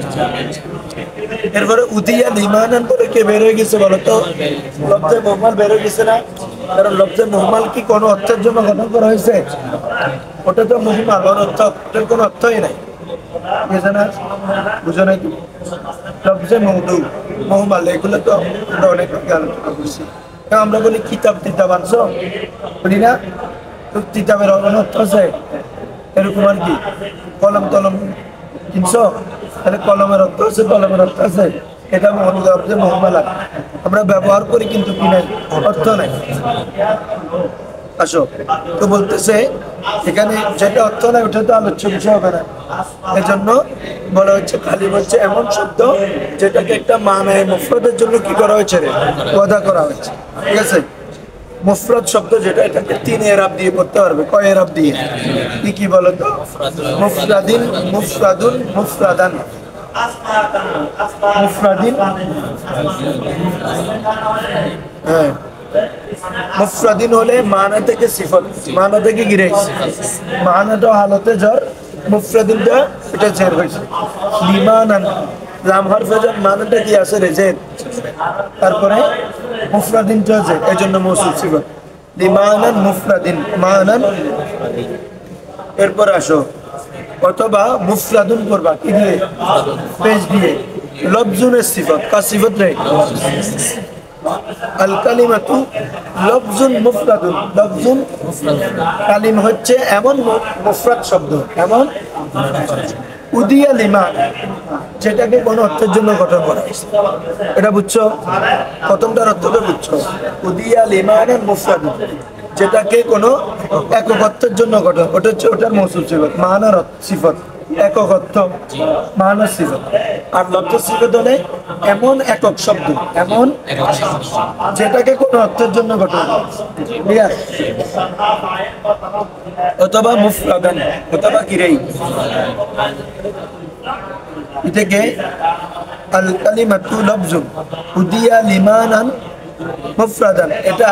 এরপরে উদিয়া লিমানান বলে কে বের হয়ে গেছে বলো তো? লফজে মুহম্মদ বের হয়ে গেছে না? কারণ লফজে মুহম্মদ কি কোনো অর্থের জন্য গঠন করা হয়েছে? ওটা তো মুহম্মদ, অর্থ, ওটার কোনো অর্থই নাই। বুঝে না? বুঝো নাই? লফজে মওদু, মুহম্মদ, এগুলো তো আমরা অনেক আলোচনা করছি। আমরা বলি কিতাব তিতাব আনছো, বলি না? তো কিতাবের অর্থ আছে এরকম আর কি। কলম টলম কিনছো, তাহলে কলমের অর্থ আছে, কলমের অর্থ আছে। এটা মহমালা আমরা ব্যবহার করি কিন্তু কিনাই অর্থ নাই। আসো, তো বলতেছে এখানে যেটা অর্থ নাই ওটা তো আলোচ্য বিষয় হবে না। এই জন্য বলা হচ্ছে কালিমা হচ্ছে এমন শব্দ যেটাকে একটা মানায় মুফরাদের জন্য কি করা হয়েছে রে? ওয়াদা করা হয়েছে। ঠিক আছে? মুফরাদ শব্দ যেটা, এটাকে 3 এরাব দিয়ে করতে পারবে। কয় এরাব দিয়ে? কি কি বলো তো? মুফরাদিন, মুফরাদুন, মুফরাদান। মুফরাদিন, হ্যাঁ, মুফরাদিন হলে মানা থেকে সিফত, মানা থেকে গিরে, মানাটা হালতে জ্বর, মুফরাদিনটা এটা জের হয়েছে। লিমানান লাম হরফে জ্বর, মানাটা কি আছে রে? জের। তারপরে মুফরাদিনটা জের, এই জন্য মৌসুফ সিফত। লিমানান মুফরাদিন, মানান। এরপর আসো, অথবা মুফরাদুন করবা কি দিয়ে? পেশ দিয়ে। লফজুনের সিফত, কার সিফত রে? আল কালিমাতু লফজুন মুফরাদুন, লফজুন কালিম হচ্ছে এমন মুফরাদ শব্দ, এমন উদিয়া লিমান যেটাকে কোনো অর্থের জন্য গঠন করা হয়েছে। এটা বুঝছো? প্রথমটার অর্থটা বুঝছো? উদিয়া লিমানের মুফরাদুন, যেটাকে কোনো একক অর্থের জন্য গঠন, ওটা হচ্ছে ওটার মৌসুফ সিফত, মানার সিফত, একক অর্থ মানার সিফত। আর লফজ সিফত হলে এমন একক শব্দ, এমন যেটাকে কোনো অর্থের জন্য গঠন, ঠিক আছে? অথবা মুফরাদান, অথবা কিরাই। এটাকে আল কালিমাতু লফজুন উদিয়া লিমানান মুফরাদান। এটা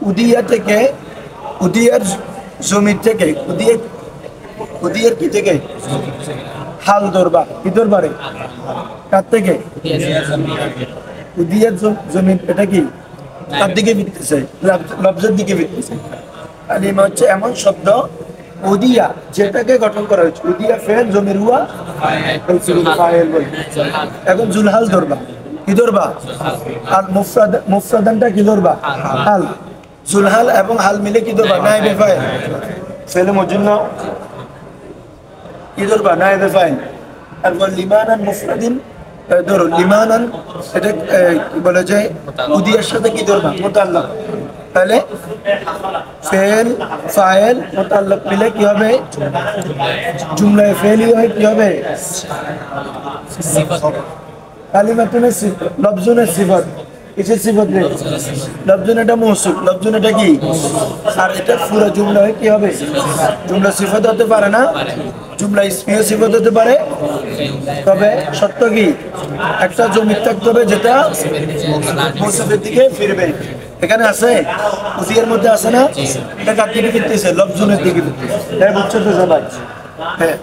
উদিয়া থেকে, উদিয়ার জমির থেকে, উদিয়ার কি থেকে? হাল ধরবা, কি ধরবারে? কার থেকে? উদিয়ার জমিন এটা কি তার দিকে ফিরতেছে, লফজের দিকে ফিরতেছে। কালিমা হচ্ছে এমন শব্দ উদিয়া যেটাকে গঠন করা হয়েছে, উদিয়া ফেল জমির হুয়া ফাইল বলে। এখন জুলহাল ধরবা, কি ধরবা? আর মুফরাদানটা কি ধরবা? হাল। জুলহাল এবং হাল মিলে কি ধরবা? নাইবে ফাইল। ফেলে মজুন্ন কি ধরবা? নাইবে ফাইল। তারপর লিমানান মুফরাদিন ধরো, লিমানান এটা কি বলে যে উদিয়ার সাথে কি ধরবা? মুতাল্লাক। তাহলে ফেল ফাইল মুতাল্লাক মিলে কি হবে? জুমলায় ফেলই হয়, কি হবে? কালিমাতুনের লফজুনের সিফাত। কিসের সিফাত রে? লফজুন এটা মৌসুফ, লফজুন এটা কি? আর এটা পুরো জুমলা হয় কি হবে? জুমলা সিফাত হতে পারে না, জুমলা ইসমিয়া সিফাত হতে পারে। তবে সত্য কি একটা জমির থাকতে হবে যেটা মৌসুফের দিকে ফিরবে। এখানে আছে উদিয়ার মধ্যে আছে না? এটা কার দিকে ফিরতেছে? লফজুনের দিকে ফিরতেছে। হ্যাঁ, বুঝছো তো সবাই? হ্যাঁ,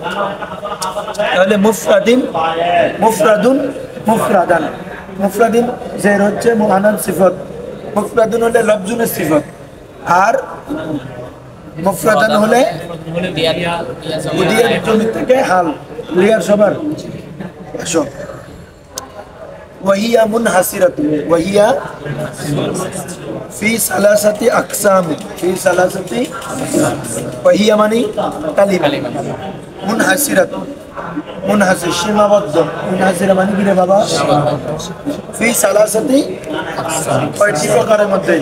তাহলে মুফরাদিন মুফরাদুন মুফরাদান। মুফরাদিন জের হচ্ছে মুআন্নাস সিফাত, মুফরাদুন হলে লফজুনের সিফাত, আর মুফরাদান হলে উদিয়ার জমি থেকে হাল। ক্লিয়ার সবার? আসো, ওয়াহিয়া মুনহাসিরাতুন, ওয়াহিয়া ফি সালাসাতি আকসাম, ফি সালাসাতি, ওয়াহিয়া মানে কালিমা, মুনহাসিরাতুন মুনহাসির সীমাবদ্ধ, মুনহাসিরা মানে কি রে বাবা? ফি সালাসাতি কয়টি প্রকারের মধ্যে?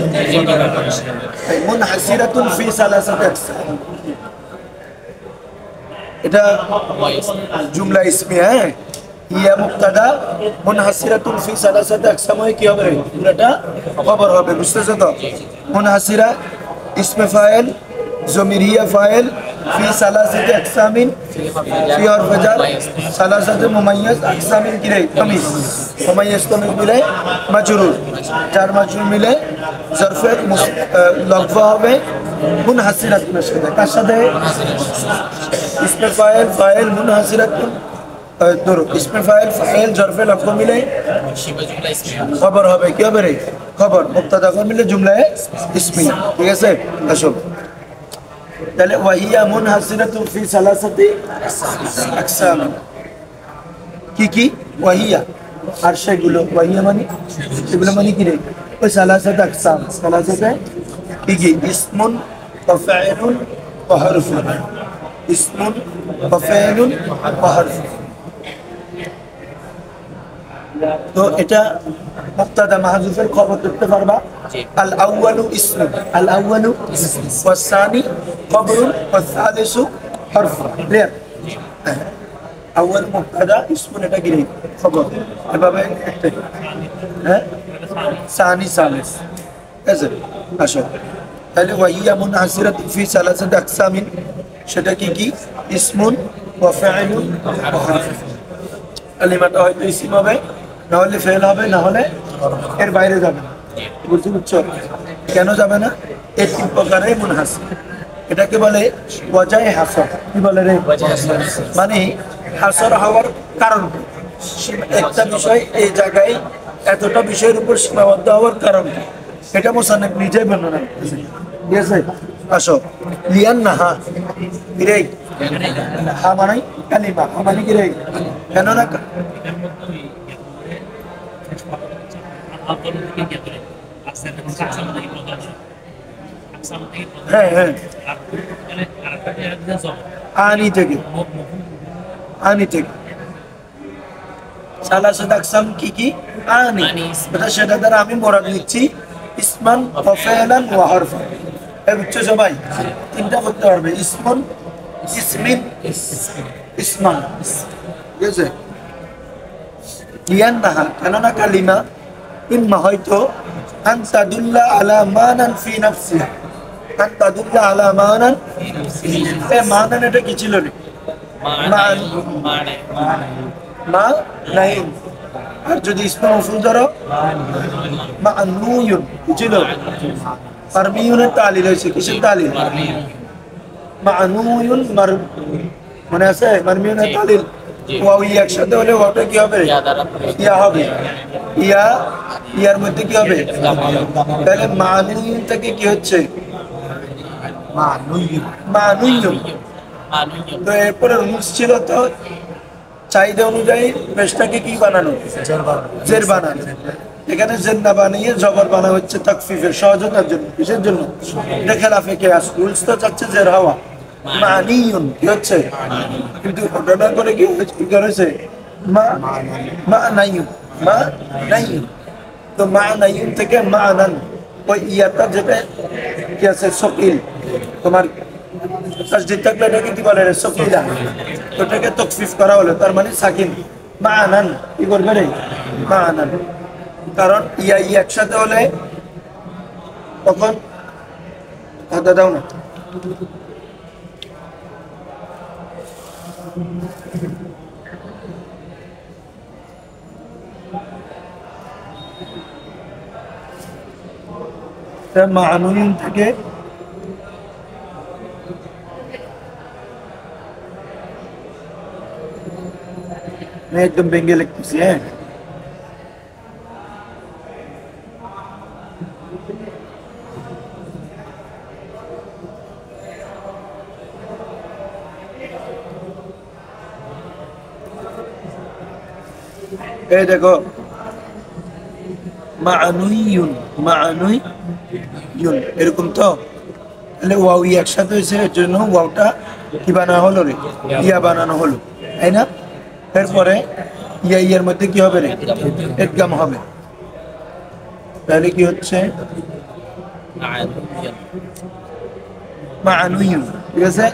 মুনহাসিরাতুন ফি সালাসাতি আকসাম, এটা জুমলা ইসমিয়া। হ্যাঁ, ইয়া মুবতাদা, মুনহাসিরাতুন ফি সালাসাতি আকসাম হয় কি হবে? পুরোটা খবর হবে। বুঝতেছো তো? মুনহাসিরা ইসমে ফাইল, জমির হিয়া ফাইল, ফি সালাসাতি আকসামিন, ফি হরফ জার, সালাসাতি মুমাইয়াজ, আকসামিন কি রে? তামিজ। মুমাইয়াজ তামিজ মিলে মাজরুর, চার মাজরুর মিলে জরফের লফা হবে মুনহাসিরাতুনের সাথে। কার সাথে? ইসমে ফাইল, ফাইল মুনহাসিরাতুন, ধরো ইসমে ফাইল, ফাইল জরফে লফা মিলে খবর হবে। কি হবে রে? খবর। মুবতাদা মিলে জুমলায়ে ইসমিয়া। ঠিক আছে? আসো, তাহলে ওয়াহিয়া মুনহাসিরাতুন ফি সালাসাতি আকসাম। কি কি? ওয়াহিয়া আর সেগুলো, ওয়াহিয়া মানে সেগুলো মানে কি রে? ওই সালাসাত আকসাম, সালাসাতে কি কি? ইসমুন ওয়া ফাইলুন ওয়া হারফুন, ইসমুন ওয়া ফাইলুন ওয়া হারফুন। তো এটা মুবতাদা মাহযুফের খবর দেখতে পারবা। আল আউয়ালু ইসমুন, আল আউয়ালু ওয়াস সানি খবরুন ওয়াস সালিসু হারফুন। ক্লিয়ার? আউয়াল মুবতাদা, ইসমুন এটা কি রে? খবর। এভাবে হ্যাঁ, সানি সালিস। আছে? আসো, তাহলে ওয়াহিয়া মুনহাসিরাতুন ফি সালাসাতি আকসামিন, সেটা কি কি? ইসমুন ওয়া ফাইলুন ওয়া হারফুন। কালিমাটা হয়তো ইসম হবে, না হলে ফেল হবে, না হলে এর বাইরে যাবে না। বুঝছো? কেন যাবে না? এর তিন প্রকারের মুনহাসির। এটাকে বলে ওয়াজায়ে হাসর। কি বলে রে? মানে হাসর হওয়ার কারণ, একটা বিষয় এই জায়গায় এতটা বিষয়ের উপর সীমাবদ্ধ হওয়ার কারণ, এটা মুসান্নিফ নিজেই বর্ণনা করতেছে। ঠিক আছে? আসো, লিয়ান না হা রে, হা মানে কালিমা, হা মানে কি রে? কেন না? হ্যাঁ হ্যাঁ, আনি থেকে, আনি থেকে সালাসাত আকসাম কি কি? আনি। সেটা দ্বারা আমি মোরাদ নিচ্ছি ইসমান ওয়া ফাইলান ওয়া হারফান। বুঝছো সবাই? তিনটা করতে পারবে, ইসমুন, ইসমিন, ইসমান। ঠিক আছে? লিয়ান্নাহা, কেননা কালিমা ইম্মা হয়তো আন তাদুল্লা আলা মানান ফি নাফসিহা, আন তাদুল্লা আলা মানান, মানান এটা কি ছিল রে? মা নাই। আর যদি ইসমে মফউল ধরো মা'নুয়ুন, কি ছিল? মারমিয়ুনের তালিল হয়েছে। কিসের তালিল? মা'নুয়ুন, মনে আছে? মারমিয়ুনের তালিল ওয়াও ইয়া একসাথে হলে ওয়াটা কি হবে? ইয়া হবে। ইয়া ইয়ার মধ্যে কি হবে? তাহলে মানুন থেকে কি হচ্ছে? মানুন। তো এরপরে রুলস ছিল তো চাহিদা অনুযায়ী পেশটাকে কি বানানো? জের বানানো। এখানে জের না বানিয়ে জবর বানা হচ্ছে তাকফিফের সহজতার জন্য। কিসের জন্য? এটা খেলাফে কিয়াস। রুলস তো চাচ্ছে জের হওয়া, মানিয়ুন কি হচ্ছে, কিন্তু ওটা না করে কি করেছে? মা মা নাইয়ুন, মা নাইয়ুন। তো মা নাইয়ুন থেকে মা নান, ওই ইয়াটা যেটা কি আছে সকিল, তোমার তাসদীদ থাকলে এটাকে কি বলে রে? সকিলা। ওটাকে তাকফিফ করা হলো, তার মানে সাকিন। মা নান কি করবে রে? মা নান। কারণ ইয়া ইয়া একসাথে হলে তখন কথা দাও না। মানুন থেকে আমি একদম ভেঙে লিখতেছি। হ্যাঁ, এই দেখো মা'নুইয়ুন, মা'নুইয়ুন এরকম তো। তাহলে ওয়াও ইয়া একসাথে হয়েছে, এর জন্য ওয়াওটা কি বানানো হলো রে? ইয়া বানানো হলো, তাই না? এরপরে ইয়া ইয়ার মধ্যে কি হবে রে? ইদগাম হবে। তাহলে কি হচ্ছে? মা'নুইয়ুন, ঠিক আছে।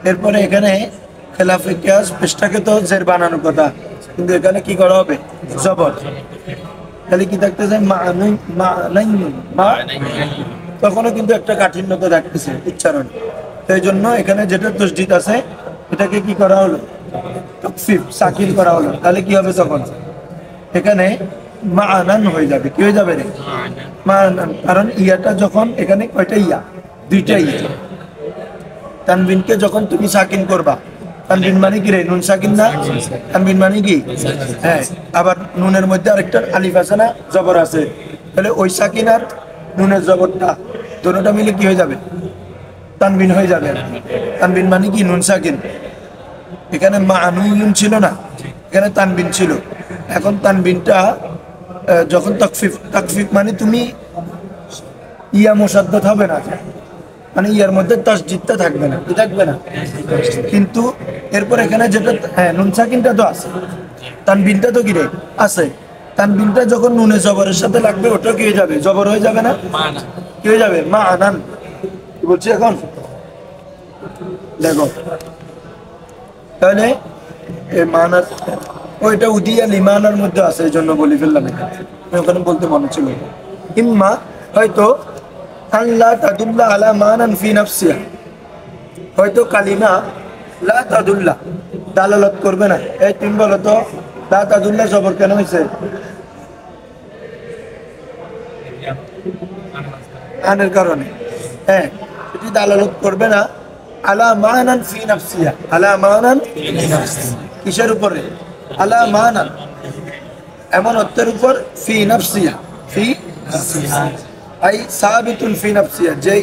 এরপরে এখানে খেলাফে কিয়াস পেশটাকে তো জের বানানোর কথা, কিন্তু এখানে কি করা হবে? জবর। তাহলে কি থাকতেছে? তখনও কিন্তু একটা কাঠিন্যতা থাকতেছে উচ্চারণ। এই জন্য এখানে যেটা তসদিদ আছে এটাকে কি করা হলো? তাকফিফ, সাকিন করা হলো। তাহলে কি হবে তখন? এখানে মা'নান হয়ে যাবে। কি হয়ে যাবে রে? মা'নান। কারণ ইয়াটা যখন এখানে কয়টা ইয়া? দুইটা ইয়া। তানবিনকে যখন তুমি সাকিন করবা, তানবিন মানে কি রে? নুন সাকিন না? তানবিন মানে কি? হ্যাঁ, আবার নুনের মধ্যে আরেকটা আলিফ আছে না, জবর আছে। তাহলে ওই সাকিন আর নুনের জবরটা দুটোটা মিলে কি হয়ে যাবে? তানবিন হয়ে যাবে। তানবিন মানে কি? নুন সাকিন। এখানে মা'নুন ছিল না, এখানে তানবিন ছিল। এখন তানবিনটা যখন তাকফিফ, তাকফিফ মানে তুমি ইয়া মুসাদ্দাদ হবে না, মানে ইয়ার মধ্যে তাসদীদটা থাকবে না, কি থাকবে না? কিন্তু এরপর এখানে যেটা হ্যাঁ নুন সাকিনটা তো আছে, তানবিনটা তো কি রে? আছে। তানবিনটা যখন নুনে জবরের সাথে লাগবে ওটা কি হয়ে যাবে? জবর হয়ে যাবে না? কি হয়ে যাবে? মা আনান। কি বলছি এখন দেখো, তাহলে এই মানার ওইটা উদিয়া লিমানার মধ্যে আছে, এই জন্য বলি ফেললাম। আমি ওখানে বলতে মনে ছিল। ইম্মা হয়তো আল্লাহ তাদুল্লাহ আলা মানান ফি নাফসিহা, হয়তো কালিমা লা তাদুল্লাহ দালালত করবে না। এই তুমি বলো তো লা তাদুল্লাহ জবর কেন হয়েছে? আনের কারণে। হ্যাঁ, এটি দালালত করবে না আলা মানান ফি নাফসিহা। আলা মানান কিসের উপরে? আলা মানান এমন অর্থের উপর, ফি নাফসিহা, ফি আই সাবিতুন ফি নাফসিহা, যেই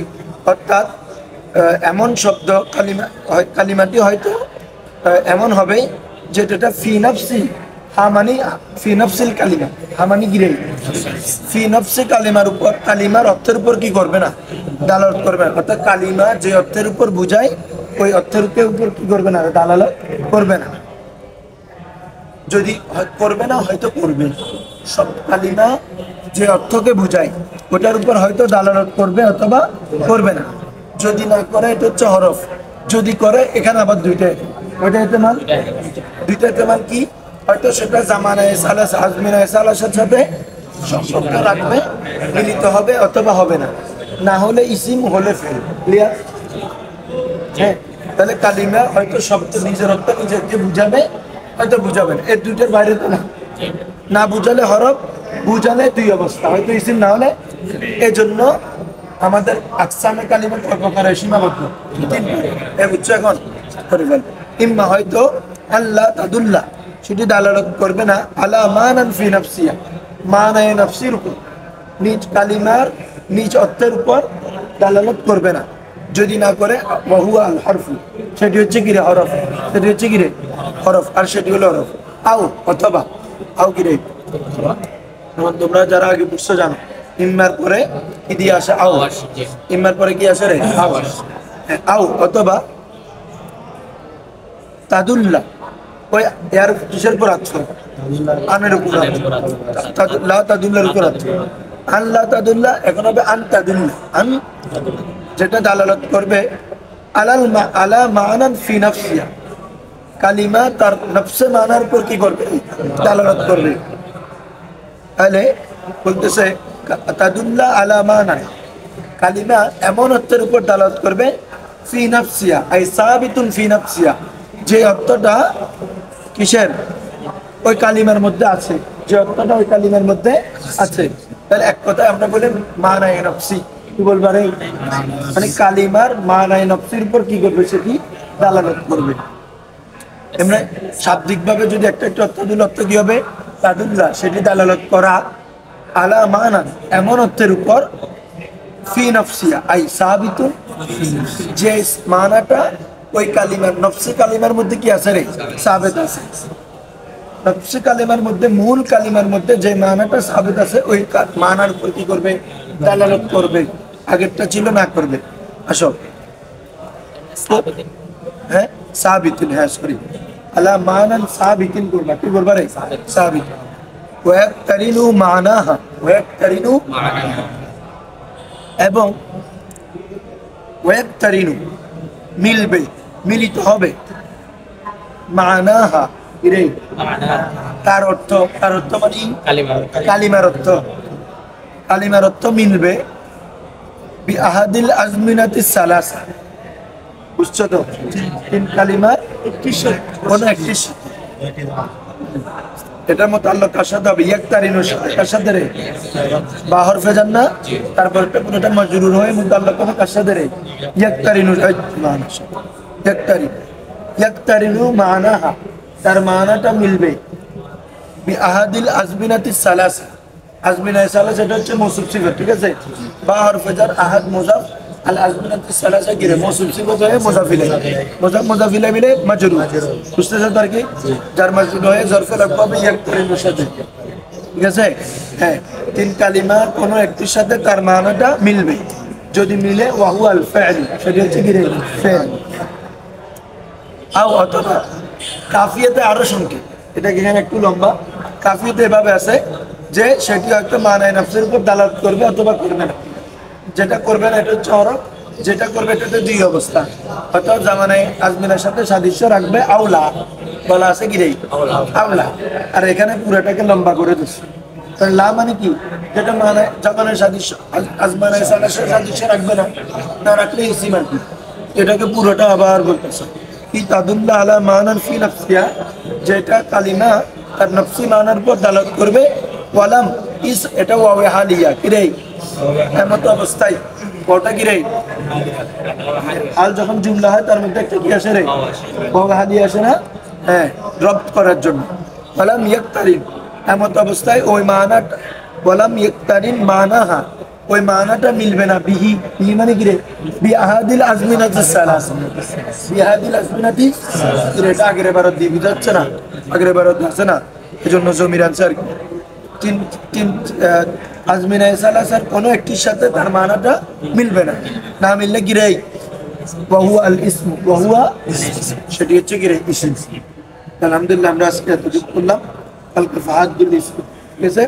অর্থাৎ এমন শব্দ কালিমা, কালিমাটি হয়তো এমন হবে যেটা ফি নাফসি, হা মানে ফি নাফসিল কালিমা, হা মানে গিরে ফি নাফসি কালিমার উপর, কালিমার অর্থের উপর কি করবে না? দালালত করবে না। অর্থাৎ কালিমা যে অর্থের উপর বুঝায় ওই অর্থের উপর কি করবে না? দালালত করবে না। যদি করবে না, হয়তো করবে। সব কালিমা যে অর্থকে বুঝায় ওটার উপর হয়তো দালালত করবে অথবা করবে না। যদি না করে এটা হচ্ছে হরফ, যদি করে এখানে আবার দুইটা, ওইটা ইহতিমাল, দুইটা ইহতিমাল কি? হয়তো সেটা জামানায়ে সালাস আজমিনায়ে সালাসের সাথে সম্পর্ক রাখবে, মিলিত হবে অথবা হবে না। না হলে ইসিম, হলে ফেল। ক্লিয়ার? হ্যাঁ, তাহলে কালিমা হয়তো শব্দ নিজের অর্থ নিজেকে বুঝাবে, হয়তো বুঝাবেন। এর দুইটার বাইরে তো না। না বুঝালে হরফ, বুঝালে দুই অবস্থা, হয়তো ইসিম না হলে। এজন্য আমাদের আকসামে কালিমা কয় প্রকার? সীমাবদ্ধ তিন। বুঝছো এখন? করে ফেল। ইম্মা হয়তো আল্লাহ তাদুল্লাহ, সেটি দালালত করবে না আলা মানান ফি নাফসিহা, মানায়ে নফসির উপর, নিজ কালিমার নিজ অর্থের উপর দালালত করবে না। যদি না করে ওয়াহুয়া আল হরফু, সেটি হচ্ছে কিরে হরফ, সেটি হচ্ছে কিরে হরফ, আর সেটি হলো হরফ। আও অথবা, আও কিরে, যেমন তোমরা যারা আগে বুঝছো জানো, ইম্মার পরে কি দিয়ে আসে? আও। ইম্মার পরে কি আসে রে? আও। হ্যাঁ, আও অথবা তাদুল্লাহ, ওই এর কিসের উপর আছে? আনের উপর আছে। লা তাদুল্লাহর উপর আছে। আন লা তাদুল্লাহ, এখন হবে আন তাদুল্লাহ। আন যেটা দালালত করবে আলা মানান ফি নাফসিয়া, কালিমা তার নফসে মানার উপর কি করবে? দালালত করবে। তাহলে বলতেছে তাদুল্লাহ আলা মানান, কালিমা এমন অর্থের উপর দালালত করবে ফি নাফসিয়া আই সাবিতুন ফি নাফসিয়া, যে অর্থটা কিসের? ওই কালিমার মধ্যে আছে, যে অর্থটা ওই কালিমার মধ্যে আছে। তাহলে এক কথায় আমরা বলি মানায়ে নফসি, কি বলবো রে? মানে কালিমার মানায়ে নফসির উপর কি করবে? সেটি দালালত করবে। এমনি শাব্দিক ভাবে যদি একটা একটা অর্থ দিলে অর্থ কি হবে? তাদুল্লাহ, সেটি দালালত করা আলা মানান, এমন অর্থের উপর ফি নফসিয়া আই সাবিতুন, যে মানাটা ওই কালিমার নফসি কালিমার মধ্যে কি আছে রে? সাবিত আছে। নফসি কালিমার মধ্যে, মূল কালিমার মধ্যে যে মানাটা সাবিত আছে, ওই মানার উপর কি করবে? দালালত করবে। আগেরটা ছিল না করবে। আসো, হ্যাঁ সাবিতিন, হ্যাঁ সরি, আলা মানান সাবিতিন করবা, কি করবা রে? সাবিত। ওয়াক্তারিনু মানাহা, ওয়াক্তারিনু, এবং ওয়াক্তারিনু মিলবে, মিলিত হবে, মানাহা ইরে তার অর্থ, তার অর্থ মানে কালিমার অর্থ, কালিমার অর্থ মিলবে বি আহাদিল আজমিনাতিস সালাসা, বুঝছো তো? তিন কালিমার কোনো একটি সাথে, এটার মতো আল্লাহ কার সাথে হবে? ইয়াক্তারিনু, কার সাথে রে? বা হরফে জান্না, তারপর পুরোটা মাজরুর হয়ে মুতাল্লাক হবে কার সাথে রে? ইয়াক্তারিনু, ইয়াক্তারিন, ইয়াক্তারিনু মানাহা, তার মানাটা মিলবে বি আহাদিল আজমিনাতিস সালাসা, আজমিনা সালাসা এটা হচ্ছে মৌসুফ সিফাত, ঠিক আছে? বা হরফে জার আহাদ মুজাফ, আল আজমিনাতিস সালাসা কি রে? মৌসুফ সিফাত হয়ে মুজাফ ইলাইহি, মুজাফ ইলাইহি মিলে মাজরুর, বুঝতেছেন তার কি? যার মাজরুর হয়ে জরফে লাগবে হবে ইয়াক্তারিনুর সাথে, ঠিক আছে? হ্যাঁ, তিন কালিমার কোনো একটির সাথে তার মানাটা মিলবে, যদি মিলে ওয়াহু আল ফাইল, সেটা হচ্ছে কি রে? ফাইল। আও অথবা কাফিয়াতে আরো সংখ্যা, এটা এখানে একটু লম্বা। কাফিয়াতে এভাবে আছে যে সেটি হয়তো মানায়ে নফসের উপর দালালত করবে অথবা করবে না। যেটা করবে না এটা হচ্ছে হরফ, যেটা করবে এটা হচ্ছে দুই অবস্থা, হয়তো জামানায়ে আজমিনার সাথে সাদৃশ্য রাখবে, আওলা বলা আছে কি রে? আওলা। আর এখানে পুরোটাকে লম্বা করে দিচ্ছে। তাহলে লা মানে কি? যেটা মানে জামানায়ে সাদৃশ্য, আজমানায়ে সাদৃশ্য রাখবে না, না রাখলে ইসিম আর কি, এটাকে পুরোটা আবার বলতেছে কি তাদুল্লাহ আলা মানান ফি নাফসিয়া, যেটা কালিমা তার নফসি মানার উপর দালালত করবে। ওয়ালাম ইস, এটা ওয়াওয়ে হালিয়া, কি রে? এমত অবস্থায় ওটা কি রে? হাল যখন জুমলা হয় তার মধ্যে একটা কি আসে রে? ওয়াওয়ে হালিয়া আসে না? হ্যাঁ, রব্ত করার জন্য। ওয়ালাম ইয়াক্তারিন, এমত অবস্থায় ওই মানাটা, ওয়ালাম ইয়াক্তারিন মানাহা, ওই মানাটা মিলবে না বিহি, বিহি মানে কি রে? বি আহাদিল আজমিনাতিস সালাসা, বি আহাদিল আজমিনাতিস, এটা আগের বারত দিয়ে বুঝাচ্ছে না, আগের বারত আছে না, এজন্য জমির আনসার তিন তিন আজমিনায়ে সালাসার কোনো একটির সাথে তার মানাটা মিলবে না, না মিললে কি রে? ওয়াহুয়া আল ইসম, ওয়াহুয়া সেটি হচ্ছে কি রে? ইসম। আলহামদুলিল্লাহ, আমরা আজকে এতটুকু করলাম, কালকে ফাহাদুল ইসম, ঠিক আছে?